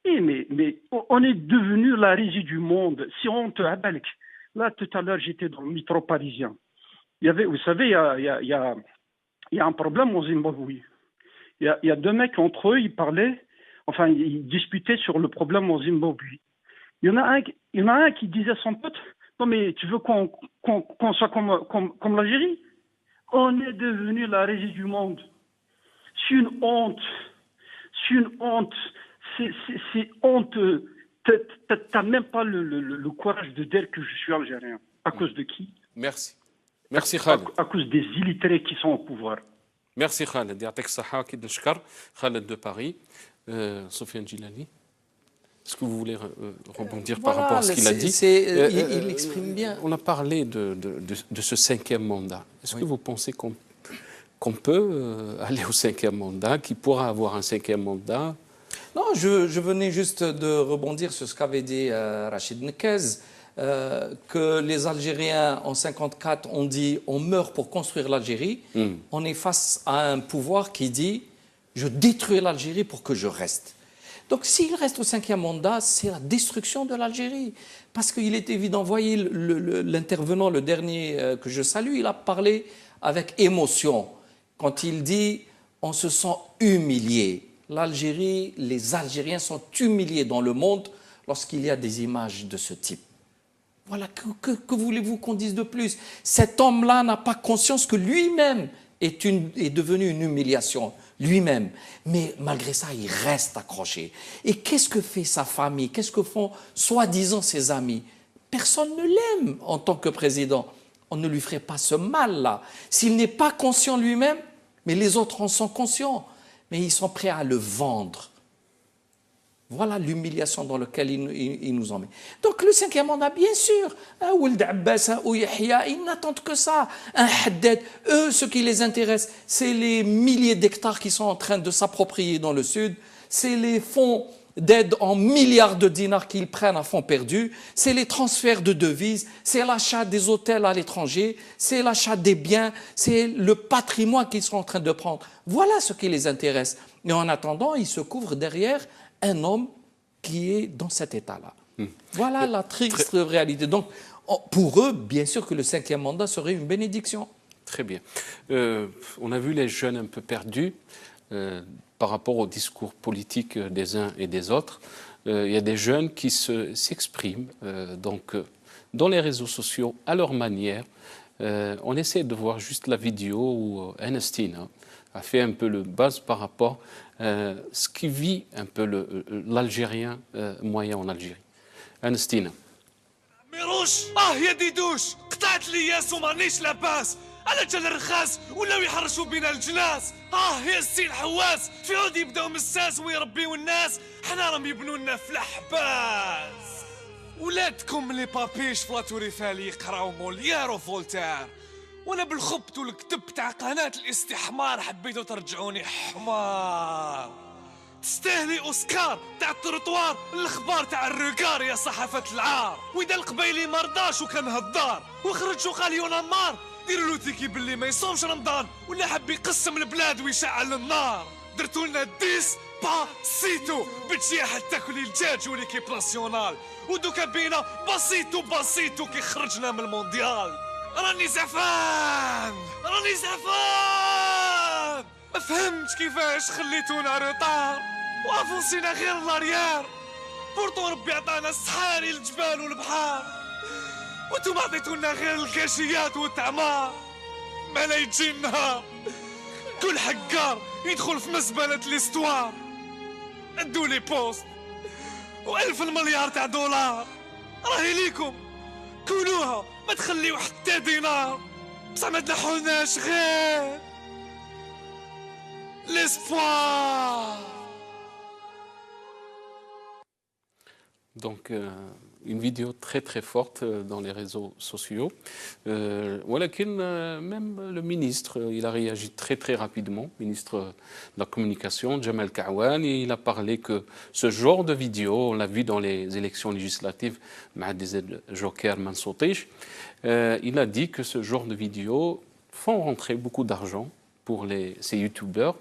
Mais on est devenu la régie du monde. Si on te rappelle, là, tout à l'heure, j'étais dans le métro parisien. Vous savez, il y a un problème au Zimbabwe. Il y a deux mecs entre eux, ils parlaient, enfin, ils disputaient sur le problème au Zimbabwe. Il y en a un qui disait à son pote, non mais tu veux qu'on soit comme l'Algérie? On est devenu la régie du monde. C'est une honte. C'est une honte. C'est honteux. T'as même pas le courage de dire que je suis algérien. À cause de qui? Merci. Merci Khaled. À cause des illettrés qui sont au pouvoir. Merci Khaled. يعطيك الصحة أكيد نشكر Khaled de Paris. Sofiane Djilani, est-ce que vous voulez rebondir par rapport à ce qu'il a dit? Il exprime bien. On a parlé de ce cinquième mandat. Est-ce que vous pensez qu'on peut aller au cinquième mandat, qu'il pourra avoir un cinquième mandat? Non, je venais juste de rebondir sur ce qu'avait dit Rachid Nekez, que les Algériens en 1954 ont dit on meurt pour construire l'Algérie. On est face à un pouvoir qui dit je détruis l'Algérie pour que je reste. Donc s'il reste au cinquième mandat, c'est la destruction de l'Algérie. Parce qu'il est évident, voyez l'intervenant, le dernier que je salue, il a parlé avec émotion. Quand il dit on se sent humilié. L'Algérie, les Algériens sont humiliés dans le monde lorsqu'il y a des images de ce type. Voilà, que voulez-vous qu'on dise de plus? Cet homme-là n'a pas conscience que lui-même est devenu une humiliation, lui-même. Mais malgré ça, il reste accroché. Et qu'est-ce que fait sa famille? Qu'est-ce que font soi-disant ses amis? Personne ne l'aime en tant que président. On ne lui ferait pas ce mal-là. S'il n'est pas conscient lui-même, mais les autres en sont conscients. Mais ils sont prêts à le vendre. Voilà l'humiliation dans laquelle il nous en met. Donc le cinquième mandat, bien sûr, Ould Abbas ou Yahya, ils n'attendent que ça. Un Haddad, eux, ce qui les intéresse, c'est les milliers d'hectares qui sont en train de s'approprier dans le sud, c'est les fonds d'aide en milliards de dinars qu'ils prennent à fonds perdus, c'est les transferts de devises, c'est l'achat des hôtels à l'étranger, c'est l'achat des biens, c'est le patrimoine qu'ils sont en train de prendre. Voilà ce qui les intéresse. Et en attendant, ils se couvrent derrière un homme qui est dans cet état-là. Voilà la triste réalité. Donc, pour eux, bien sûr que le cinquième mandat serait une bénédiction. Très bien. On a vu les jeunes un peu perdus par rapport au discours politique des uns et des autres. Il y a des jeunes qui s'expriment dans les réseaux sociaux à leur manière. On essaie de voir juste la vidéo où Ernestine a fait un peu le buzz par rapport à ce qui vit un peu l'Algérien moyen en Algérie. Ernestine. ميروش يا ديدوش قطعت لي ياس ومانيش لاباس على جال الرخاص ولاو يحرشوا بينا الجناس يا السي الحواس في عود يبداو من الساس ويربيو الناس حنا راهم يبنوا لنا في الحباس ولادكم لي بابيش فلاتوري فالي يقراو موليير وفولتير وانا بالخبط والكتب تاع قناه الاستحمار حبيتو ترجعوني حمار تستاهلي اوسكار تاع التروطوار الاخبار تاع الركار يا صحافه العار واذا القبايلي مرضاش وكان هدار وخرج وقال يونا مار ديروا له تيكي باللي ما يصومش رمضان ولا حب يقسم البلاد ويشعل النار درتوا لنا ديس باسيتو بتجيح تاكلي الدجاج وليكيب ناسيونال ودوكا بينا بسيطو كي خرجنا من المونديال راني زعفان ما فهمتش كيفاش خليتونا روطار وافونسينا غير لاريار بورتو ربي عطانا الصحاري الجبال والبحار وانتم عطيتونا غير الكاشيات والتعمار ما لا يجي النهار كل حقار يدخل في مزبلة الاستوار ادوا لي بوست و1000 مليار تاع دولار راهي ليكم كلوها ما تخليو حتى دينار بصح ما تنحولناش غير l'espoir. Donc, une vidéo très très forte dans les réseaux sociaux. Voilà même le ministre, il a réagi très très rapidement, ministre de la Communication, Jamal Kaawan, et il a parlé que ce genre de vidéo, on l'a vu dans les élections législatives, Joker Mansoutiche, il a dit que ce genre de vidéos font rentrer beaucoup d'argent pour ces youtubeurs,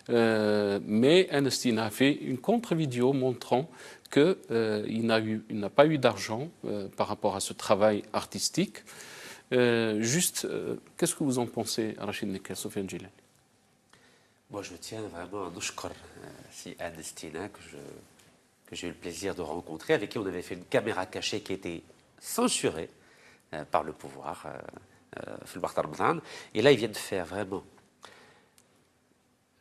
mais Amnesty a fait une contre-vidéo montrant qu'il n'a pas eu d'argent par rapport à ce travail artistique. Qu'est-ce que vous en pensez, Rachid Nekkel, Sofiane Djellali? Moi, je tiens vraiment à Nouchkar, si Amnestina, que j'ai eu le plaisir de rencontrer, avec qui on avait fait une caméra cachée qui était censurée par le pouvoir, et là, ils viennent de faire vraiment,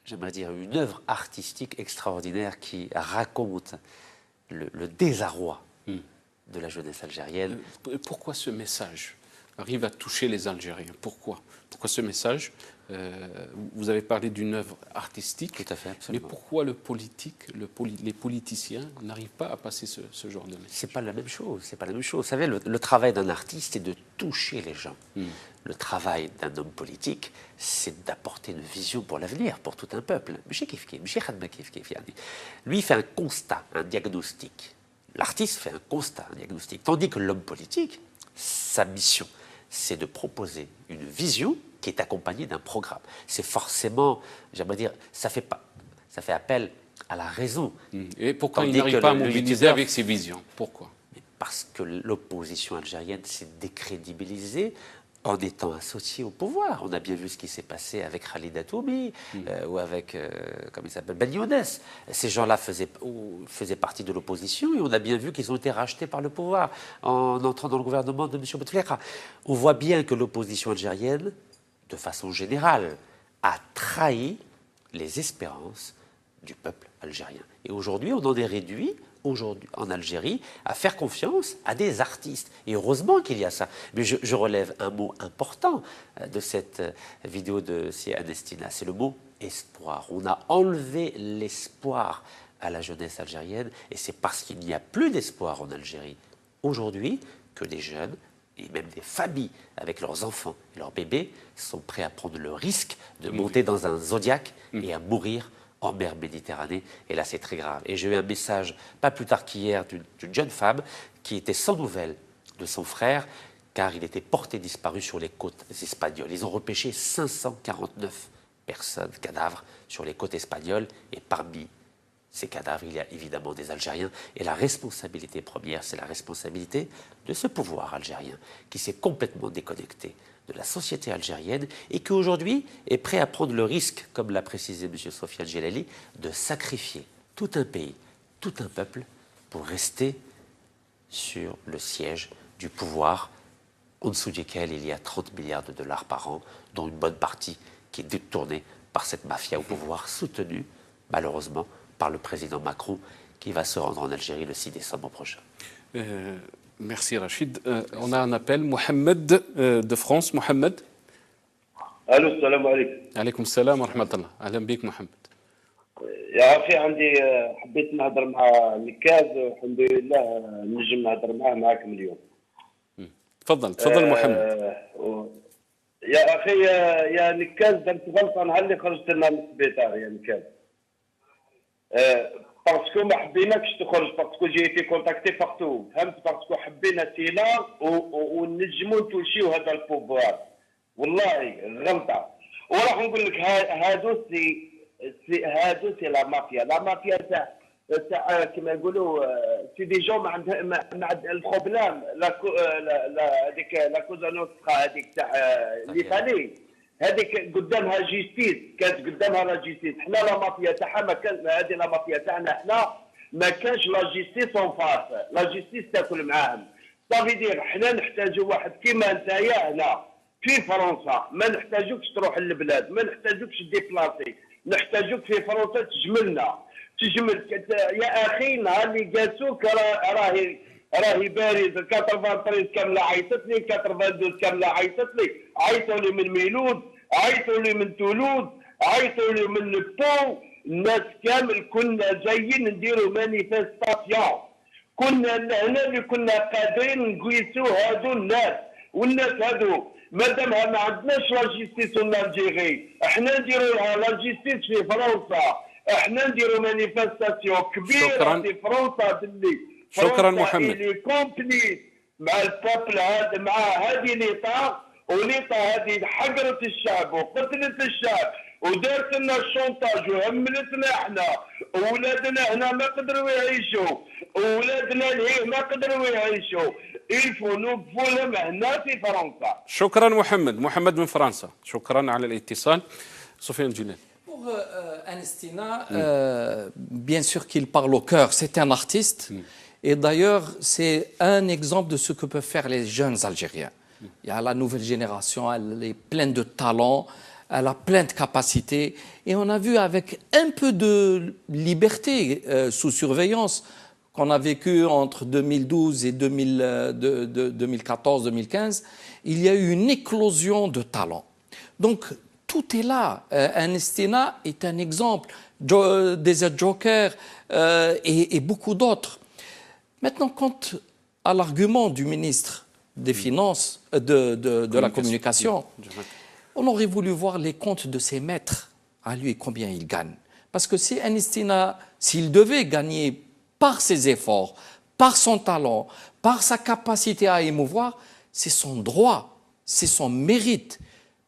j'aimerais dire, une œuvre artistique extraordinaire qui raconte le désarroi de la jeunesse algérienne. Pourquoi ce message arrive à toucher les Algériens? Pourquoi ce message vous avez parlé d'une œuvre artistique. Tout à fait, absolument. Mais pourquoi le politique, les politiciens n'arrivent pas à passer ce genre de message? C'est pas la même chose. C'est pas la même chose. Vous savez, le travail d'un artiste, c'est de toucher les gens. Le travail d'un homme politique, c'est d'apporter une vision pour l'avenir, pour tout un peuple. Lui, il fait un constat, un diagnostic. L'artiste fait un constat, un diagnostic. Tandis que l'homme politique, sa mission, c'est de proposer une vision qui est accompagnée d'un programme. C'est forcément, j'aimerais dire, ça fait appel à la raison. Et pourquoi il n'arrive pas à mobiliser avec ses visions? Pourquoi? Parce que l'opposition algérienne s'est décrédibilisée en étant associée au pouvoir. On a bien vu ce qui s'est passé avec Khalid Atoumi ou avec, comment il s'appelle, Ben Younes. Ces gens-là faisaient partie de l'opposition et on a bien vu qu'ils ont été rachetés par le pouvoir en entrant dans le gouvernement de M. Bouteflika. On voit bien que l'opposition algérienne, de façon générale, a trahi les espérances du peuple algérien. Et aujourd'hui, on en est réduit, en Algérie, à faire confiance à des artistes. Et heureusement qu'il y a ça. Mais je relève un mot important de cette vidéo de Amnestina, c'est le mot espoir. On a enlevé l'espoir à la jeunesse algérienne, et c'est parce qu'il n'y a plus d'espoir en Algérie aujourd'hui que des jeunes, et même des familles avec leurs enfants et leurs bébés, sont prêts à prendre le risque de monter dans un Zodiac et à mourir en mer Méditerranée. Et là, c'est très grave. Et j'ai eu un message, pas plus tard qu'hier, d'une jeune femme qui était sans nouvelles de son frère, car il était porté disparu sur les côtes espagnoles. Ils ont repêché 549 personnes, cadavres, sur les côtes espagnoles, et parmi ces cadavres, il y a évidemment des Algériens. Et la responsabilité première, c'est la responsabilité de ce pouvoir algérien qui s'est complètement déconnecté de la société algérienne et qui aujourd'hui est prêt à prendre le risque, comme l'a précisé M. Sofiane Djellali, de sacrifier tout un pays, tout un peuple pour rester sur le siège du pouvoir en dessous duquel il y a 30 milliards de dollars par an, dont une bonne partie qui est détournée par cette mafia au pouvoir, soutenue malheureusement par le président Macron, qui va se rendre en Algérie le 6 décembre prochain. Merci Rachid. On a un appel, Mohamed de France. Mohamed. Allô, salam alaikum. Alaikum salam wa rahmatullah. Ahlan bik Mohamed. يا أخي عندي حبيت نهضر مع نكاز والحمد لله نجم نهضر معاكم اليوم. تفضل محمد. يا أخي يا نكاز درت غلطة نهار اللي خرجت لنا من السبيطار يا نكاز. باسكو ما حبيناكش تخرج باسكو جيتي كونتاكتي بارتو فهمت باسكو حبينا سينا ونجمو نتوشيو هذا البوفوار والله غلطه وراح نقول لك هادو سي لا مافيا تاع كما نقولوا سي دي جون مع البروبلام هذيك لا كوزا نوسترا هذيك تاع ليطالي هذيك قدامها جيستيس كانت قدامها لا جيستيس حنا لا مافيا تاعها ما كان هذه لا مافيا تاعنا حنا ما كانش لا جيستيس اون فاس لا جيستيس تاكل معاهم صافي دير حنا نحتاجوا واحد كيما نتايا هنا في فرنسا ما نحتاجوكش تروح للبلاد ما نحتاجوكش ديبلاسي نحتاجوك في فرنسا تجملنا يا اخي نهار اللي قاسوك راهي بارز 93 كامله عيطت لي 92 كامله عيطت لي عيطوا لي من ميلود عيطوا لي من تولود عيطوا لي من البو الناس كامل كنا جايين نديروا مانيفستاسيون كنا هنا اللي كنا قادرين نقيسوا هادو الناس والناس هادو مادام ما عندناش لا جيستيس اون الجيري احنا نديروا لا جيستيس في فرنسا احنا نديروا مانيفستاسيون كبيره في فرنسا اللي شكرا محمد اللي كومبلي مع البابل هذا مع هذه ليطا وليطا هذه حقرت الشعب وقتلت الشعب ودارت لنا الشونتاج وهملتنا احنا وولادنا هنا ما قدروا يعيشوا وولادنا لهيه ما قدروا يعيشوا الفو نوقفوا لهم هنا في فرنسا. شكرا محمد من فرنسا، شكرا على الاتصال. سفيان جلال. Pour Ernestina, bien sûr qu'il parle au cœur, c'est un artiste. Et d'ailleurs, c'est un exemple de ce que peuvent faire les jeunes Algériens. Il y a la nouvelle génération, elle est pleine de talent, elle a plein de capacités. Et on a vu avec un peu de liberté sous surveillance qu'on a vécu entre 2012 et 2014-2015, il y a eu une éclosion de talent. Donc, tout est là. Ernestina est un exemple, Desert Joker et beaucoup d'autres. Maintenant, quant à l'argument du ministre des Finances, de la Communication, on aurait voulu voir les comptes de ses maîtres, à lui, combien il gagne. Parce que si Ernestina, s'il devait gagner par ses efforts, par son talent, par sa capacité à émouvoir, c'est son droit, c'est son mérite.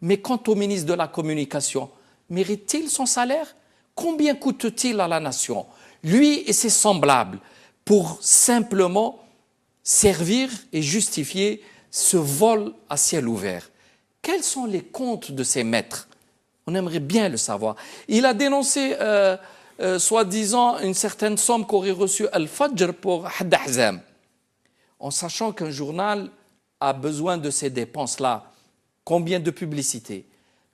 Mais quant au ministre de la Communication, mérite-t-il son salaire? Combien coûte-t-il à la nation, lui et ses semblables, pour simplement servir et justifier ce vol à ciel ouvert? Quels sont les comptes de ses maîtres? On aimerait bien le savoir. Il a dénoncé, soi-disant, une certaine somme qu'aurait reçue Al-Fajr pour Hadd Ahzam, en sachant qu'un journal a besoin de ces dépenses-là. Combien de publicités?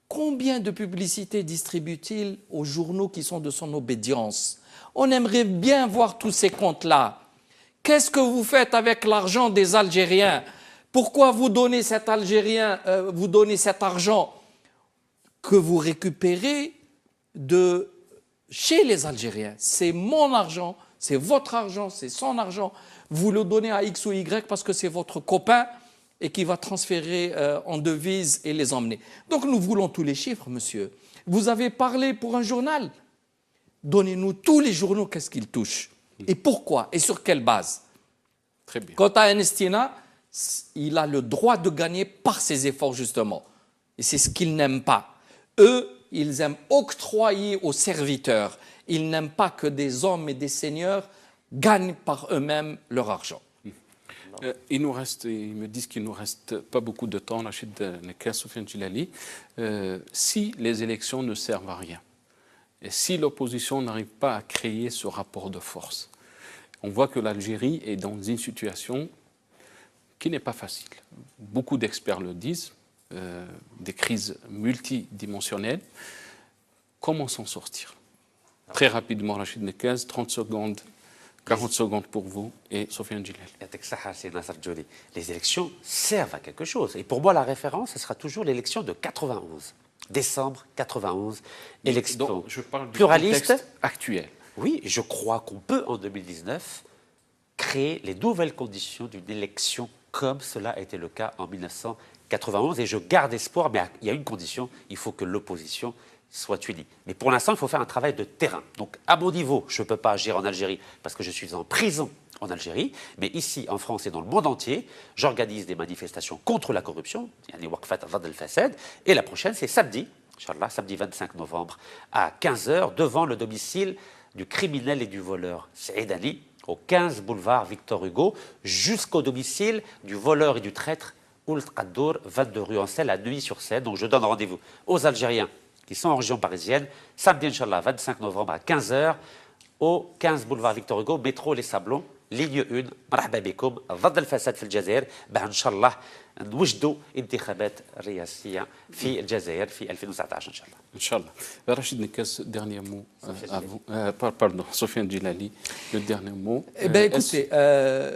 Combien de publicités distribue-t-il aux journaux qui sont de son obédience? On aimerait bien voir tous ces comptes-là. Qu'est-ce que vous faites avec l'argent des Algériens? Pourquoi vous donnez cet argent que vous récupérez de chez les Algériens? C'est mon argent, c'est votre argent, c'est son argent. Vous le donnez à X ou Y parce que c'est votre copain et qui va transférer en devises et les emmener. Donc nous voulons tous les chiffres, monsieur. Vous avez parlé pour un journal. Donnez-nous tous les journaux, qu'est-ce qu'ils touchent et pourquoi et sur quelle base. Très bien. Quant à Ernestina, il a le droit de gagner par ses efforts, justement. Et c'est ce qu'ils n'aiment pas. Eux, ils aiment octroyer aux serviteurs. Ils n'aiment pas que des hommes et des seigneurs gagnent par eux-mêmes leur argent. Ils me disent qu'il ne nous reste pas beaucoup de temps, Rachid Nekka, Soufiane Djilali. Si les élections ne servent à rien, et si l'opposition n'arrive pas à créer ce rapport de force, on voit que l'Algérie est dans une situation qui n'est pas facile. Beaucoup d'experts le disent, des crises multidimensionnelles. Comment s'en sortir? Très rapidement, Rachid Nekka, 30 secondes. 40 secondes pour vous et Soufiane Djilali. Les élections servent à quelque chose. Et pour moi, la référence, ce sera toujours l'élection de 91. Décembre 91, élection donc, je parle du pluraliste contexte actuel. Oui, je crois qu'on peut, en 2019, créer les nouvelles conditions d'une élection comme cela a été le cas en 1991. Et je garde espoir, mais il y a une condition, il faut que l'opposition soit unie. Mais pour l'instant, il faut faire un travail de terrain. Donc, à mon niveau, je ne peux pas agir en Algérie parce que je suis en prison en Algérie. Mais ici, en France et dans le monde entier, j'organise des manifestations contre la corruption. Il y a des Waqfat Dhad al-Fasad. Et la prochaine, c'est samedi, Inch'Allah, samedi 25 novembre, à 15h, devant le domicile du criminel et du voleur Saïd Ali, au 15 boulevard Victor Hugo, jusqu'au domicile du voleur et du traître Ould Qaddour, 22 rue Ancel, à Neuilly-sur-Seine. Donc, je donne rendez-vous aux Algériens qui sont en région parisienne, samedi, Inch'Allah, 25 novembre à 15h, au 15 boulevard Victor Hugo, métro Les Sablons. لينيو 1 مرحبا بكم ضد الفساد في الجزائر بعد ان شاء الله نوجدوا انتخابات رئاسيه في الجزائر في 2019 ان شاء الله. ان شاء الله. Rachid Nekez, dernier mot à vous. Pardon, Sofiane Djilali, le dernier mot. Eh bien, écoutez,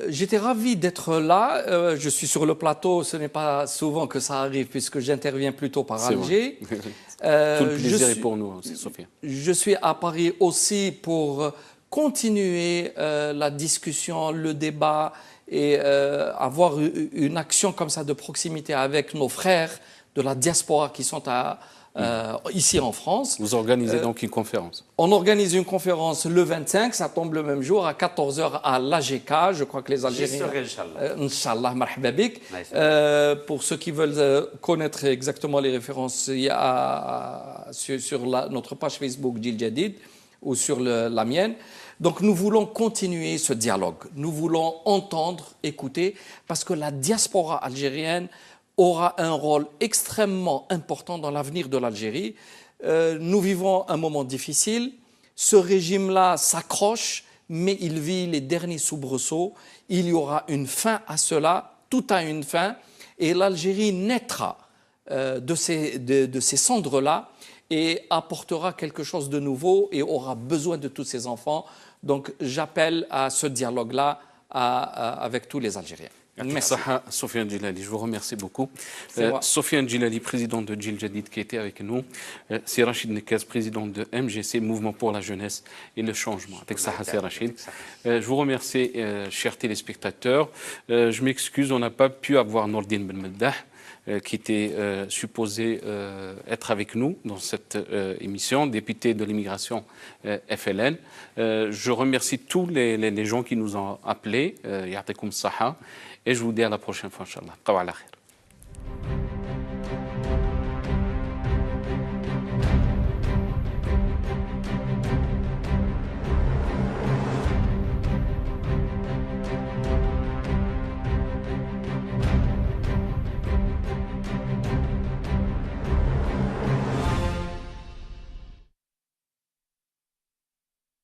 j'étais ravi d'être là. Je suis sur le plateau. Ce n'est pas souvent que ça arrive puisque j'interviens plutôt par Alger. Tout le plaisir est pour nous aussi, Sofiane. Je suis à Paris aussi pour continuer la discussion, le débat et avoir une action comme ça de proximité avec nos frères de la diaspora qui sont ici en France. Vous organisez donc une conférence? On organise une conférence le 25, ça tombe le même jour, à 14h à l'AGK. Je crois que les Algériens... Inch'Allah, marhaba bik. Pour ceux qui veulent connaître exactement les références, il y a sur notre page Facebook Djil Jadid ou sur la mienne. Donc nous voulons continuer ce dialogue. Nous voulons entendre, écouter, parce que la diaspora algérienne aura un rôle extrêmement important dans l'avenir de l'Algérie. Nous vivons un moment difficile. Ce régime-là s'accroche, mais il vit les derniers soubresauts. Il y aura une fin à cela. Tout a une fin. Et l'Algérie naîtra de ces cendres-là et apportera quelque chose de nouveau et aura besoin de tous ses enfants. Donc j'appelle à ce dialogue-là avec tous les Algériens. Merci. Sofiane Djilali, je vous remercie beaucoup. Sofiane Djilali, président de Djil Jadid, qui était avec nous. C'est Rachid Nekez, président de MGC, Mouvement pour la jeunesse et le changement. Avec ça, c'est Rachid. Je vous remercie, chers téléspectateurs. Je m'excuse, on n'a pas pu avoir Nordine Ben Meddah, qui était supposé être avec nous dans cette émission, député de l'immigration FLN. Je remercie tous les gens qui nous ont appelés. Ya'atikoum saha. Et je vous dis à la prochaine fois, Inch'Allah.